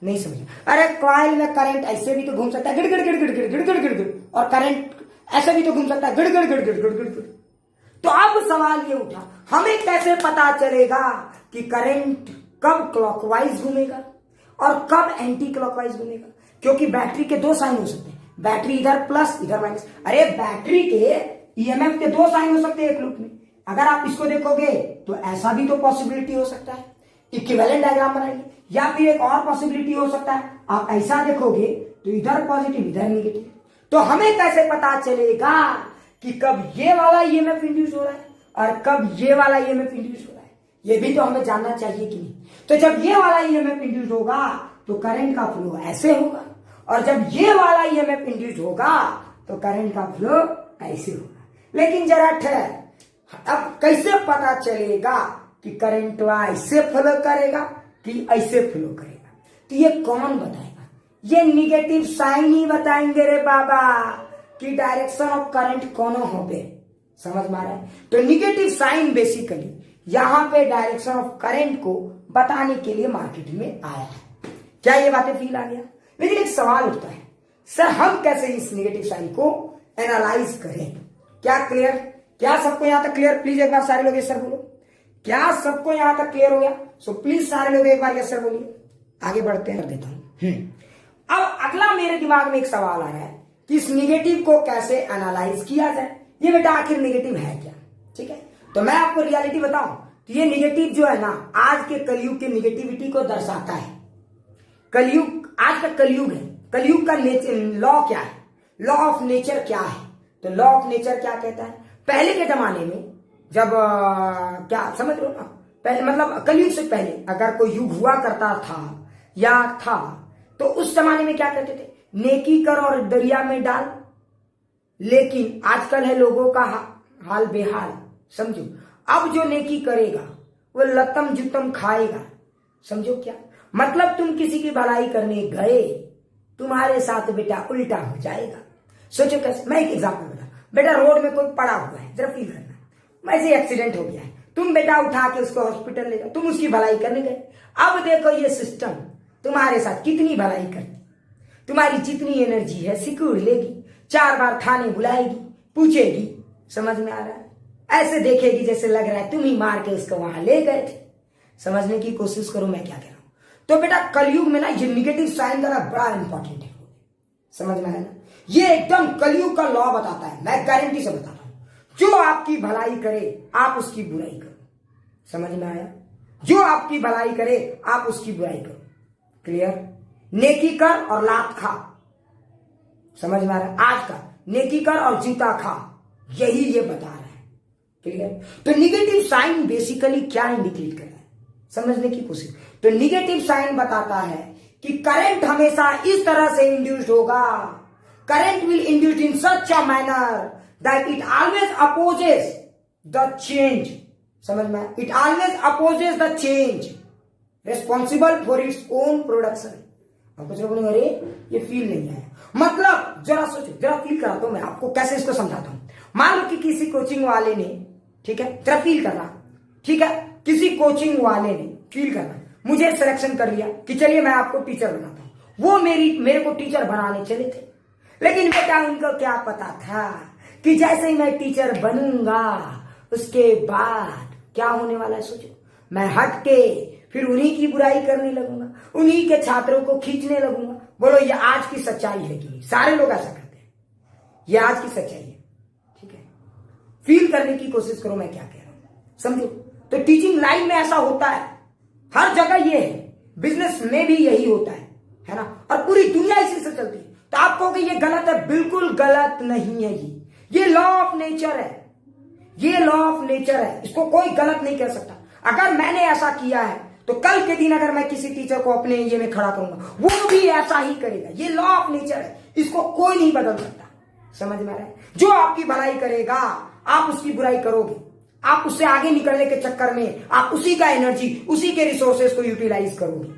नहीं समझे? अरे कॉइल में करंट ऐसे भी तो घूम सकता है गिड़ गिड़, और करंट ऐसे भी तो घूम सकता है गिड़। तो अब सवाल ये उठा, हमें कैसे पता चलेगा कि करंट कब क्लॉकवाइज घूमेगा और कब एंटी क्लॉकवाइज घूमेगा? क्योंकि बैटरी के दो साइन हो सकते हैं, बैटरी इधर प्लस इधर माइनस। अरे बैटरी के ईएमएफ के दो साइन हो सकते हैं एक लूप में। अगर आप इसको देखोगे तो ऐसा भी तो पॉसिबिलिटी हो सकता है, इक्विवेलेंट डायग्राम बनाएंगे। या फिर एक और पॉसिबिलिटी हो सकता है, आप ऐसा देखोगे तो इधर पॉजिटिव इधर नेगेटिव। तो हमें कैसे पता चलेगा कि कब ये वाला ईएमएफ इंड्यूस हो रहा है और कब ये वाला ईएमएफ इंड्यूस हो रहा है? ये भी तो हमें जानना चाहिए कि नहीं। तो जब ये वाला ईएमएफ इंड्यूस होगा तो करंट का फ्लो ऐसे होगा, और जब ये वाला ईएमएफ इंड्यूस होगा तो करंट का फ्लो ऐसे होगा। लेकिन जरा ठहर, अब कैसे पता चलेगा कि करंट ऐसे फ्लो करेगा कि ऐसे फ्लो करेगा? तो ये कौन बताएगा? ये निगेटिव साइन ही बताएंगे रे बाबा कि डायरेक्शन ऑफ करंट कौन हो पे। समझ में आ रहा है? तो निगेटिव साइन बेसिकली यहां पे डायरेक्शन ऑफ करंट को बताने के लिए मार्केट में आया है। क्या ये बातें फील आ गया? लेकिन एक सवाल उठता है, सर हम कैसे इस नेगेटिव साइन को एनालाइज करें? क्या क्लियर? क्या सबको यहां तक क्लियर? प्लीज एक बार सारे लोग यस सर बोलो। क्या सबको यहां तक क्लियर हो गया? सो प्लीज सारे लोग एक बार यस सर बोलिए। आगे बढ़ते हैं, कर देता हूं। अब अगला मेरे दिमाग में एक सवाल आ रहा है कि इस निगेटिव को कैसे एनालाइज किया जाए। ये बेटा आखिर निगेटिव है क्या? ठीक है, तो मैं आपको रियलिटी बताऊं तो ये निगेटिव जो है ना, आज के कलयुग के निगेटिविटी को दर्शाता है। कलयुग, आज का कलयुग है, कलयुग का लॉ क्या है? लॉ ऑफ नेचर क्या है? तो लॉ ऑफ नेचर क्या कहता है? पहले के जमाने में जब क्या समझ लो ना, पहले मतलब कलयुग से पहले अगर कोई युग हुआ करता था या था, तो उस जमाने में क्या कहते थे? नेकी कर और दरिया में डाल। लेकिन आजकल है लोगों का हाल बेहाल। समझो, अब जो नेकी करेगा वो लतम जुतम खाएगा। समझो क्या मतलब? तुम किसी की भलाई करने गए, तुम्हारे साथ बेटा उल्टा हो जाएगा। सोचो कैसे? मैं एक एग्जांपल बता। बेटा रोड में कोई पड़ा हुआ है, जरा फील करना, वैसे एक्सीडेंट हो गया है, तुम बेटा उठा के उसको हॉस्पिटल ले जाओ, तुम उसकी भलाई करने गए। अब देखो ये सिस्टम तुम्हारे साथ कितनी भलाई करती, तुम्हारी जितनी एनर्जी है सिक्योर लेगी, 4 बार थाने बुलाएगी, पूछेगी। समझ में आ रहा है? ऐसे देखेगी जैसे लग रहा है तुम ही मार के उसको वहां ले गए थे। समझने की कोशिश करो मैं क्या कह रहा हूं। तो बेटा कलयुग में ना ये निगेटिव साइन का बड़ा इंपॉर्टेंट है। समझ में आया ना? ये एकदम कलयुग का लॉ बताता है, मैं गारंटी से बताता हूं। जो आपकी भलाई करे आप उसकी बुराई करो। समझ में आया? जो आपकी भलाई करे आप उसकी बुराई करो। क्लियर? नेकी कर और लात खा। समझ में आ रहा है? आज का नेकी कर और जूता खा, यही ये बता रहा है। क्लियर? तो निगेटिव साइन बेसिकली क्या इंडिकेट कर रहा है, समझने की कोशिश। तो निगेटिव साइन बताता है कि करंट हमेशा इस तरह से इंड्यूस्ड होगा। Current will induced in such a manner that it always opposes the change. समझ में? It always opposes the change responsible for its own production. अब कुछ लोग बोलेंगे अरे ये फील नहीं है, मतलब जरा सोचो, जरा फील कराता हूं मैं आपको, कैसे इसको समझाता हूं। मान लो कि किसी कोचिंग वाले ने, ठीक है, जरा फील करना, ठीक है, किसी कोचिंग वाले ने फील करना, मुझे सिलेक्शन कर लिया कि चलिए मैं आपको टीचर बनाता हूं। वो मेरे को टीचर बनाने चले थे, लेकिन बेटा उनको क्या पता था कि जैसे ही मैं टीचर बनूंगा उसके बाद क्या होने वाला है। सोचो, मैं हट के फिर उन्हीं की बुराई करने लगूंगा, उन्हीं के छात्रों को खींचने लगूंगा। बोलो ये आज की सच्चाई है कि नहीं? सारे लोग ऐसा करते हैं, ये आज की सच्चाई है। ठीक है, फील करने की कोशिश करो मैं क्या कह रहा हूं, समझो। तो टीचिंग लाइन में ऐसा होता है, हर जगह ये है, बिजनेस में भी यही होता है ना, और पूरी दुनिया इसी से चलती है। तो आप कहोगे ये गलत है, बिल्कुल गलत नहीं है। ये लॉ ऑफ नेचर है, ये लॉ ऑफ नेचर है, इसको कोई गलत नहीं कह सकता। अगर मैंने ऐसा किया है तो कल के दिन अगर मैं किसी टीचर को अपने ये में खड़ा करूंगा वो भी ऐसा ही करेगा। ये लॉ ऑफ नेचर है, इसको कोई नहीं बदल सकता। समझ में आ रहा है? जो आपकी भलाई करेगा आप उसकी बुराई करोगे। आप उससे आगे निकलने के चक्कर में आप उसी का एनर्जी, उसी के रिसोर्सेज को यूटिलाइज करोगे।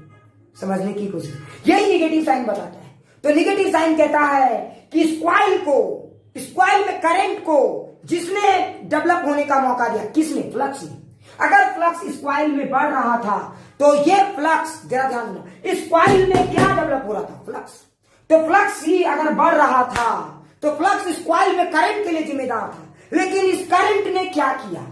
समझने की कोशिश, यही निगेटिव साइन बताता है। तो निगेटिव साइन कहता है कि स्क्वाइल में करंट को जिसने डेवलप होने का मौका दिया, किसने? फ्लक्स ने। अगर फ्लक्स स्क्वाइल में बढ़ रहा था तो ये फ्लक्स, जरा ध्यान देना, स्क्वाइल में क्या डेवलप हो रहा था? फ्लक्स। तो फ्लक्स ही अगर बढ़ रहा था तो फ्लक्स स्क्वाइल में करंट के लिए जिम्मेदार था, लेकिन इस करंट ने क्या किया?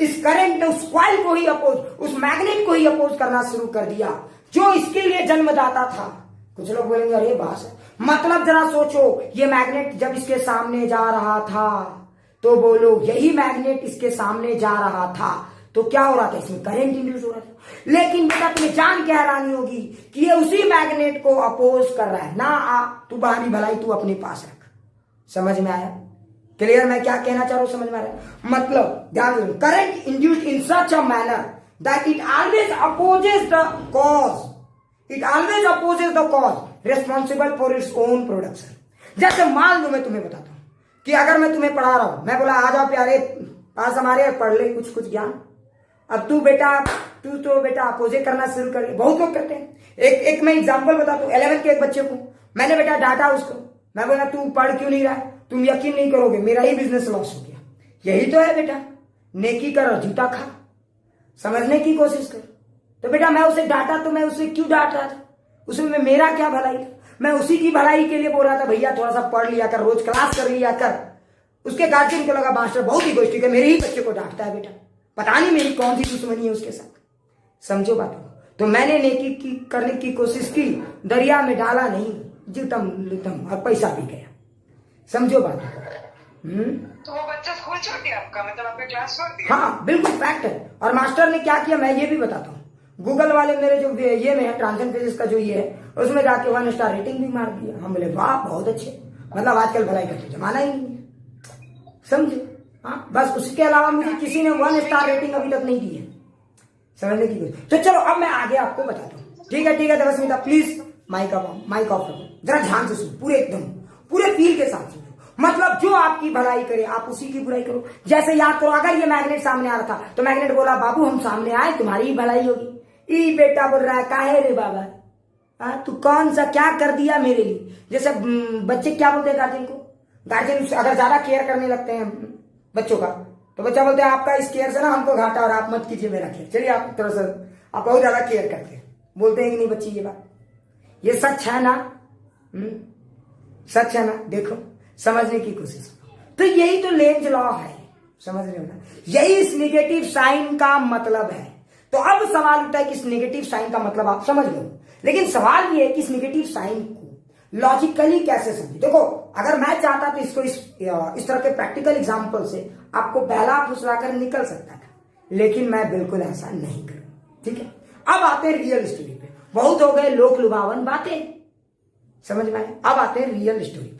इस करंट ने उस कॉइल को ही अपोज, उस मैग्नेट को ही अपोज करना शुरू कर दिया जो इसके लिए जन्मदाता था। कुछ लोग बोलेंगे अरे बात है, मतलब जरा सोचो, ये मैग्नेट जब इसके सामने जा रहा था तो बोलो यही मैग्नेट इसके सामने जा रहा था तो क्या हो रहा था? इसमें करंट इंड्यूस हो रहा था। लेकिन बेटा तुम्हें जान के हैरानी होगी कि ये उसी मैग्नेट को अपोज कर रहा है ना। तू बाहरी भलाई तू अपने पास रख। समझ में आया? क्लियर? मैं क्या कहना चाह रहा हूं, समझ में आ रहा है? मतलब ध्यान दो, current induced in such a manner that it always opposes the cause, it always opposes the cause responsible for its own production. जैसे मान लो मैं तुम्हें बताता हूं कि अगर मैं तुम्हें पढ़ा रहा हूं, मैं बोला आ जाओ प्यारे पास हमारे पढ़ ले कुछ ज्ञान। अब तू तो बेटा अपोजिट करना शुरू कर, बहुत लोग करते हैं। एक मैं एग्जांपल बताता हूं। 11th के एक बच्चे को मैंने बेटा डांटा उसको, मैं बोला तू पढ़ क्यों नहीं रहा है? तुम यकीन नहीं करोगे मेरा ही बिजनेस लॉस हो गया। यही तो है बेटा, नेकी कर और जूता खा। समझने की कोशिश कर। तो बेटा मैं उसे डांटा तो मैं उसे क्यों डांट रहा था? उसमें मेरा क्या भलाई था? मैं उसी की भलाई के लिए बोल रहा था भैया थोड़ा सा पढ़ लिया कर, रोज क्लास कर लिया कर। उसके गार्जियन को लगा मास्टर बहुत ही गोष्ठी है, मेरे ही बच्चे को डांटता है बेटा, पता नहीं मेरी कौन सी दुश्मनी है उसके साथ। समझो बात को। तो मैंने नेकी की करने की कोशिश की, दरिया में डाला नहीं, जुतम लुतम और पैसा भी गया। समझो बात को। तो वो बच्चा स्कूल छोड़ दिया आपका, मतलब आपने क्लास छोड़ दिया? हाँ बिल्कुल फैक्ट है। और मास्टर ने क्या किया मैं ये भी बताता हूँ। गूगल वाले मेरे जो ये में है ट्रांजेक्शन पेजेस का जो ये है, उसमें जाके 1 स्टार रेटिंग भी मार दिया। हम बोले वाह बहुत अच्छे, मतलब आजकल भलाई का तो जमाना ही नहीं है। समझे? हाँ बस उसके अलावा मुझे किसी ने 1 स्टार रेटिंग अभी तक नहीं दी है। समझने की कोशिश। तो चलो अब मैं आगे आपको बताता हूँ। ठीक है देवस्मिता प्लीज माइक ऑफ रखो, जरा ध्यान से सुनो, पूरे फील के साथ सुनो। मतलब जो आपकी भलाई करे आप उसी की बुराई करो। जैसे याद करो, अगर ये मैग्नेट सामने आ रहा था तो मैग्नेट बोला बाबू हम सामने आए तुम्हारी ही भलाई होगी। ई बेटा बोल रहा है काहे रे बाबा, तू कौन सा क्या कर दिया मेरे लिए? जैसे बच्चे क्या बोलते हैं गार्जियन को, गार्जियन अगर ज्यादा केयर करने लगते हैं बच्चों का तो बच्चा बोलते हैं आपका इस केयर से ना हमको घाटा और आप मत कीजिए मेरा केयर। चलिए आप थोड़ा सा आप बहुत ज्यादा केयर करते हैं, बोलते हैं कि नहीं बच्ची ये बात, ये सच है ना? सच है ना? देखो समझने की कोशिश। तो यही तो लेंज लॉ है, समझ रहे हो ना? यही इस नेगेटिव साइन का मतलब है। तो अब सवाल उठता है कि इस नेगेटिव साइन का मतलब आप समझ लो, लेकिन सवाल ये है कि इस नेगेटिव साइन को लॉजिकली कैसे समझे। देखो अगर मैं चाहता तो इसको इस तरह के प्रैक्टिकल एग्जांपल से आपको बहला फुसलाकर निकल सकता था, लेकिन मैं बिल्कुल ऐसा नहीं करूं। ठीक है, अब आते हैं रियल स्टोरी पे। बहुत हो गए लोक लुभावन बातें, समझ में आए? अब आते हैं रियल स्टोरी पे।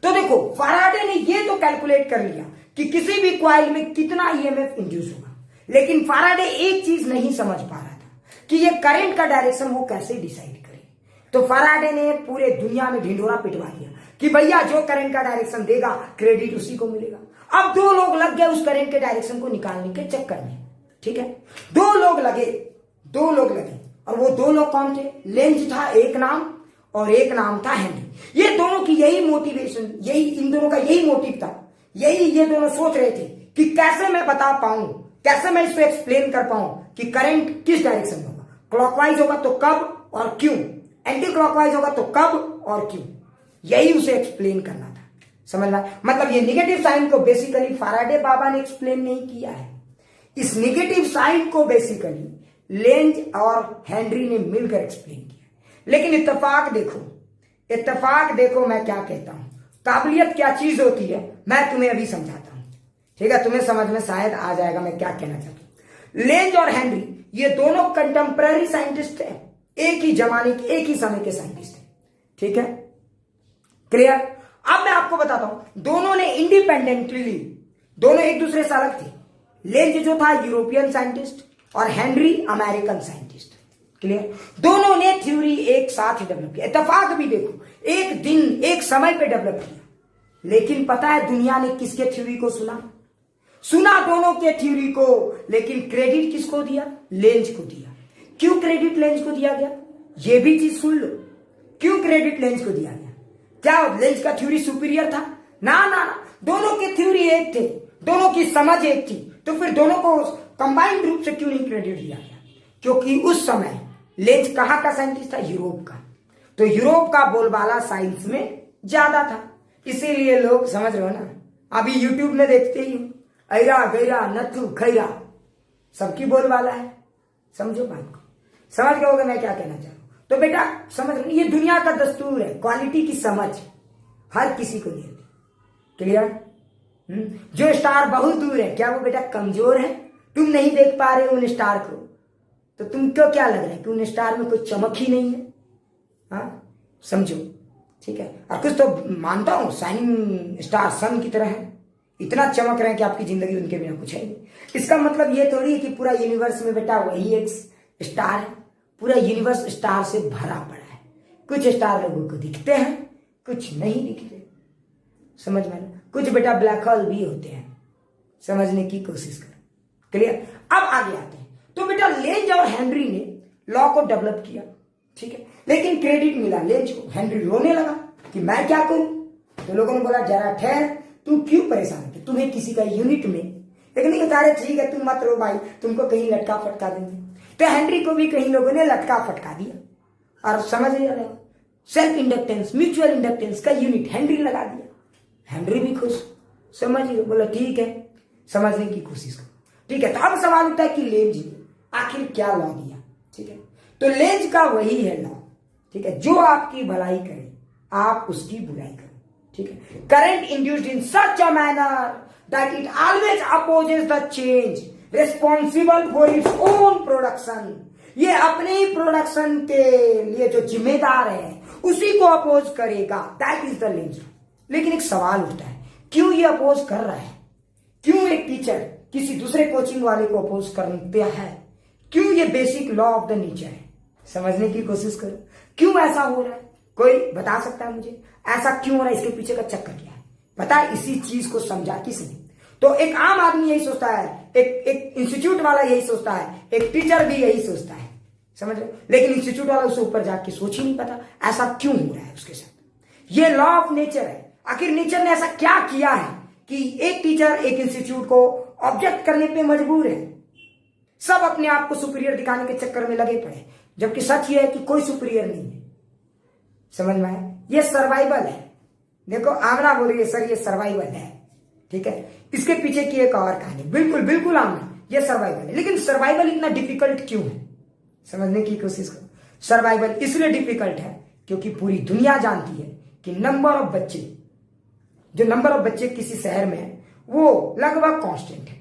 तो देखो फैराडे ने ये तो कैलकुलेट कर लिया कि किसी भी कॉइल में कितना ईएमएफ इंड्यूस होगा, लेकिन फैराडे एक चीज नहीं समझ पा रहा था कि ये करंट का डायरेक्शन वो कैसे डिसाइड करे। तो फैराडे ने पूरे दुनिया में ढिंढोरा पिटवा दिया कि भैया जो करंट का डायरेक्शन देगा क्रेडिट उसी को मिलेगा। अब 2 लोग लग गए उस करंट के डायरेक्शन को निकालने के चक्कर में। ठीक है, 2 लोग लगे और वो 2 लोग कौन थे? लेंज था एक नाम और एक नाम था हेनरी। ये दोनों की यही मोटिवेशन, इन दोनों का यही मोटिव था, ये दोनों सोच रहे थे कि कैसे मैं बता पाऊं, कैसे मैं इसको एक्सप्लेन कर पाऊं कि करंट किस डायरेक्शन में होगा। क्लॉकवाइज होगा तो कब और क्यों, एंटी क्लॉकवाइज होगा तो कब और क्यों, यही उसे एक्सप्लेन करना था। समझ रहा? मतलब ये नेगेटिव साइन को बेसिकली फैराडे बाबा ने एक्सप्लेन नहीं किया है, इस नेगेटिव साइन को बेसिकली लेंज और हेनरी ने मिलकर एक्सप्लेन किया। लेकिन इत्तेफाक देखो मैं क्या कहता हूं, काबिलियत क्या चीज होती है मैं तुम्हें अभी समझाता हूं। ठीक है, तुम्हें समझ में शायद आ जाएगा मैं क्या कहना चाहता हूं। लेंज और हेनरी ये दोनों कंटेम्पररी साइंटिस्ट हैं, एक ही जमाने के एक ही समय के साइंटिस्ट हैं। ठीक है, क्लियर? अब मैं आपको बताता हूं, दोनों ने इंडिपेंडेंटली, दोनों एक दूसरे से अलग थे। लेंज जो था यूरोपियन साइंटिस्ट और हेनरी अमेरिकन साइंटिस्ट। क्लियर? दोनों ने थ्योरी एक साथ ही डेवलप किया। इत्तेफाक भी देखो, एक दिन एक समय पे डेवलप किया। लेकिन पता है दुनिया ने किसके थ्योरी को सुना? सुना दोनों के थ्योरी को, लेकिन क्रेडिट किसको दिया? लेंज को दिया। क्यों क्रेडिट लेंज को दिया गया? ये भी चीज सुन लो, क्यों क्रेडिट लेंज को दिया गया? क्या लेंज का थ्योरी सुपीरियर था? ना ना ना, दोनों के थ्योरी एक थे, दोनों की समझ एक थी, तो फिर दोनों को कंबाइंड रूप से क्यों नहीं क्रेडिट दिया गया? क्योंकि उस समय लेंज कहाँ का साइंटिस्ट था? यूरोप का। तो यूरोप का बोलबाला साइंस में ज्यादा था, इसीलिए लोग, समझ रहे हो ना, अभी यूट्यूब में देखते ही ऐरा गैरा नथु खैरा सबकी बोलबाला है। समझो बात को, समझ गए होगे मैं क्या कहना चाह रहा हूं? तो बेटा समझ रहे, ये दुनिया का दस्तूर है, क्वालिटी की समझ हर किसी को नहीं होती। क्लियर? जो स्टार बहुत दूर है, क्या वो बेटा कमजोर है? तुम नहीं देख पा रहे हो उन स्टार को, तो तुमको क्या लग रहा है कि उन स्टार में कोई चमक ही नहीं है? हाँ, समझो, ठीक है। और कुछ तो मानता हूं शाइनिंग स्टार सन की तरह है, इतना चमक रहे हैं कि आपकी जिंदगी उनके बिना कुछ है नहीं। इसका मतलब ये थोड़ी है कि पूरा यूनिवर्स में बेटा वही एक स्टार है, पूरा यूनिवर्स स्टार से भरा पड़ा है। कुछ स्टार लोगों को दिखते हैं, कुछ नहीं दिखते, समझ में आया? कुछ बेटा ब्लैक होल भी होते हैं, समझने की कोशिश करो। क्लियर? अब आगे आते हैं। तो बेटा लेंज और हेनरी ने लॉ को डेवलप किया, ठीक है, लेकिन क्रेडिट मिला लेंज को। हेनरी रोने लगा कि मैं क्या करूं? तो लोगों ने बोला जरा ठहर, तू क्यों परेशान है? तुम्हें किसी का यूनिट में, लेकिन नहीं बता रहे, ठीक है तुम मत रो भाई, तुमको कहीं लटका फटका देंगे। तो हेनरी को भी कहीं लोगों ने लटका फटका दिया, और समझ नहीं आ रहा, सेल्फ इंडक्टेंस, म्यूचुअल इंडक्टेंस का यूनिट हेनरी लगा दिया। हेनरी भी खुश, समझ लो, बोला ठीक है, समझने की कोशिश करो, ठीक है। तो अब सवाल उठता है कि लेंज ने आखिर क्या लॉ दिया, ठीक है। तो लेंज का वही है लॉ, ठीक है, जो आपकी भलाई करे आप उसकी बुराई करो, ठीक है। Current induced in such a manner that it always opposes the change responsible for its own production. ये अपने ही प्रोडक्शन के लिए जो जिम्मेदार है उसी को अपोज करेगा, दैट इज द लेंज। लेकिन एक सवाल उठता है, क्यों ये अपोज कर रहा है? क्यों एक टीचर किसी दूसरे कोचिंग वाले को अपोज करते हैं? क्यों? ये basic law of the nature है, समझने की कोशिश करो। क्यों ऐसा हो रहा है? कोई बता सकता है मुझे ऐसा क्यों हो रहा है? इसके पीछे का चक्कर क्या है? पता है? इसी चीज को समझा किसने? तो एक आम आदमी यही सोचता है, एक इंस्टीट्यूट वाला यही सोचता है, एक टीचर भी यही सोचता है, समझ रहे? लेकिन इंस्टीट्यूट वाला उससे ऊपर जाके सोच ही नहीं पाता ऐसा क्यों हो रहा है उसके साथ। ये लॉ ऑफ नेचर है। आखिर नेचर ने ऐसा क्या किया है कि एक टीचर एक इंस्टीट्यूट को ऑब्जेक्ट करने पे मजबूर है? सब अपने आप को सुपीरियर दिखाने के चक्कर में लगे पड़े, जबकि सच ये है कि कोई सुपीरियर नहीं है, समझ में आया? ये सर्वाइवल है। देखो आमना बोल रही है सर ये सर्वाइवल है, ठीक है, इसके पीछे की एक और कहानी, बिल्कुल बिल्कुल आमना, ये सर्वाइवल है। लेकिन सर्वाइवल इतना डिफिकल्ट क्यों है? समझने की कोशिश करो। सर्वाइवल इसलिए डिफिकल्ट है क्योंकि पूरी दुनिया जानती है कि जो नंबर ऑफ बच्चे किसी शहर में है वो लगभग कांस्टेंट है।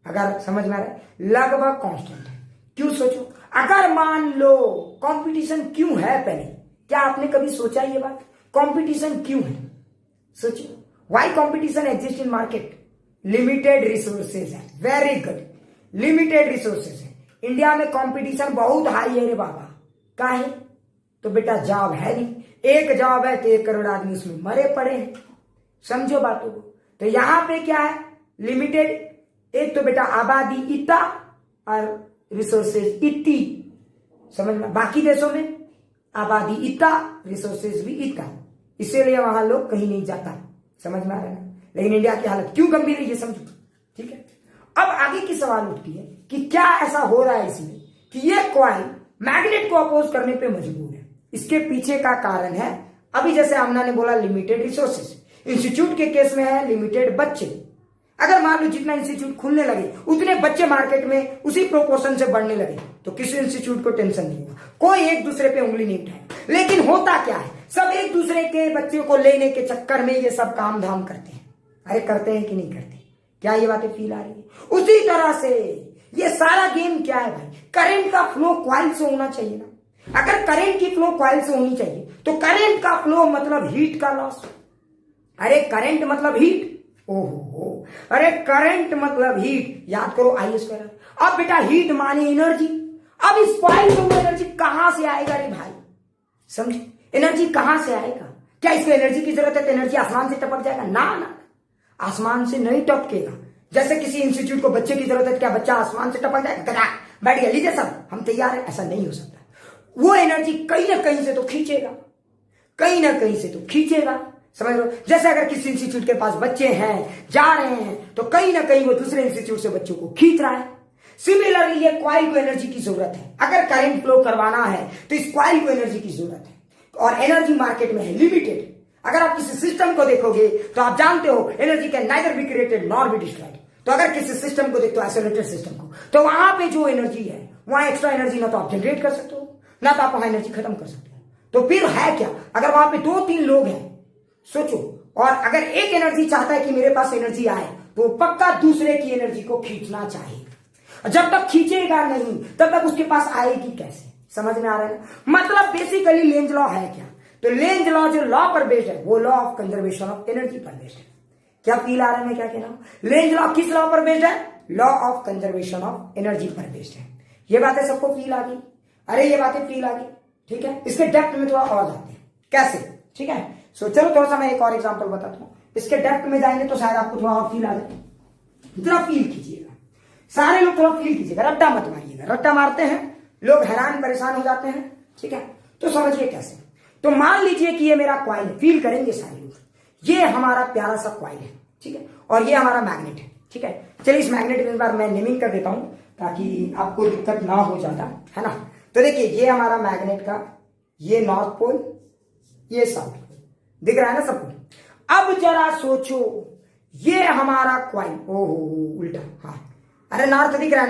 अगर समझ में आ रहा है, लगभग कांस्टेंट है। क्यों? सोचो, अगर मान लो कंपटीशन क्यों है, पहले क्या आपने कभी सोचा ये बात? कंपटीशन क्यों है? सोचो, why competition exist in market? Limited resources है। वेरी गुड, लिमिटेड रिसोर्सेज है। इंडिया में कंपटीशन बहुत हाई है रे बाबा। काहे? तो बेटा जॉब है नहीं, एक जॉब है तो 1 करोड़ आदमी उसमें मरे पड़े हैं, समझो बातों को। तो यहां पे क्या है? लिमिटेड, एक तो बेटा आबादी इतना और रिसोर्सेज इतनी, समझ में? बाकी देशों में आबादी इतना, रिसोर्सेज भी इतना, इसीलिए वहां लोग कहीं नहीं जाता, समझ में आ रहा है? लेकिन इंडिया की हालत क्यों गंभीर है ये समझो, ठीक है। अब आगे की सवाल उठती है कि क्या ऐसा हो रहा है इसमें कि ये कॉइल मैग्नेट को अपोज करने पे मजबूर है? इसके पीछे का कारण है, अभी जैसे आमना ने बोला लिमिटेड रिसोर्सेज, इंस्टीट्यूट के केस में है लिमिटेड बच्चे। अगर मान लो जितना इंस्टीट्यूट खुलने लगे उतने बच्चे मार्केट में उसी प्रोपोर्शन से बढ़ने लगे तो किसी इंस्टीट्यूट को टेंशन नहीं हुआ, कोई एक दूसरे पे उंगली नहीं उठाए। लेकिन होता क्या है, सब एक दूसरे के बच्चों को लेने के चक्कर में ये सब काम धाम करते हैं। अरे करते हैं कि नहीं करते? क्या ये बातें फील आ रही है? उसी तरह से ये सारा गेम क्या है भाई? करंट का फ्लो कॉइल से होना चाहिए ना। अगर करंट की फ्लो कॉइल से होनी चाहिए तो करंट का फ्लो मतलब हीट का लॉस। अरे करंट मतलब हीट, ओहो, अरे करंट मतलब हीट, याद करो I²। अब बेटा हीट माने एनर्जी। अब इस कॉइल में एनर्जी कहां से आएगा रे भाई? समझे? एनर्जी कहां से आएगा? क्या इसको एनर्जी की जरूरत है तो एनर्जी आसमान से टपक जाएगा? ना ना, आसमान से नहीं टपकेगा। जैसे किसी इंस्टीट्यूट को बच्चे की जरूरत है, क्या बच्चा आसमान से टपक जाएगा, बैठ गया लीजिए सब हम तैयार है, ऐसा नहीं हो सकता। वो एनर्जी कहीं ना कहीं से तो खींचेगा, कहीं ना कहीं से तो खींचेगा, समझ लो। जैसे अगर किसी इंस्टीट्यूट के पास बच्चे हैं, जा रहे हैं, तो कहीं ना कहीं वो दूसरे इंस्टीट्यूट से बच्चों को खींच रहा है। सिमिलरली ये कॉइल को एनर्जी की जरूरत है, अगर करंट फ्लो करवाना है तो इस कॉइल को एनर्जी की जरूरत है, और एनर्जी मार्केट में है लिमिटेड। अगर आप किसी सिस्टम को देखोगे तो आप जानते हो energy can neither be created nor be destroyed. तो अगर किसी सिस्टम को देखते हो, आइसोलेटेड सिस्टम को, तो वहां पे जो एनर्जी है, वहां एक्स्ट्रा एनर्जी ना तो आप जनरेट कर सकते हो, ना तो आप वहां एनर्जी खत्म कर सकते हो। तो फिर है क्या, अगर वहां पे 2-3 लोग हैं, सोचो, और अगर एक एनर्जी चाहता है कि मेरे पास एनर्जी आए, तो पक्का दूसरे की एनर्जी को खींचना चाहिए। जब तक खींचेगा नहीं तब तक उसके पास आएगी कैसे, समझ में आ रहा है? मतलब बेसिकली लेंज लॉ है क्या, तो लेंज लॉ जो लॉ पर बेस्ड है वो law of conservation of energy पर बेस्ड है। क्या फील आ रहा है मैं क्या कह रहा हूं? लेंज लॉ किस लॉ पर बेस्ड है? Law of conservation of energy पर बेस्ड है। ये बातें सबको फील आ गई? अरे ये बातें फील आ गई, ठीक है। इसके डेप्थ में थोड़ा और जाते हैं, कैसे, ठीक है। सो चलो थोड़ा सा मैं एक और एग्जांपल बताता हूं। इसके डेप्थ में जाएंगे तो शायद आपको थोड़ा और फील आ जाए। थोड़ा फील कीजिएगा, सारे लोग थोड़ा फील कीजिएगा, रट्टा मत मारिएगा। रट्टा मारते हैं लोग, हैरान परेशान हो जाते हैं, ठीक है। तो समझिए कैसे। तो मान लीजिए कि ये मेरा कॉइल है, फील करेंगे सारे लोग, ये हमारा प्यारा सा कॉइल है, ठीक है, और ये हमारा मैग्नेट है, ठीक है। चलिए इस मैग्नेट को इस बार मैं नेमिंग कर देता हूं ताकि आपको दिक्कत ना हो ज्यादा, है ना। तो देखिए ये हमारा मैग्नेट का, ये नॉर्थ पोल, ये साउथ पोल, दिख रहा है ना सबको। अब जरा सोचो, ये हमारा कॉइल, ओहो उल्टा, हाँ, अरे नॉर्थ दिख रहा है ना।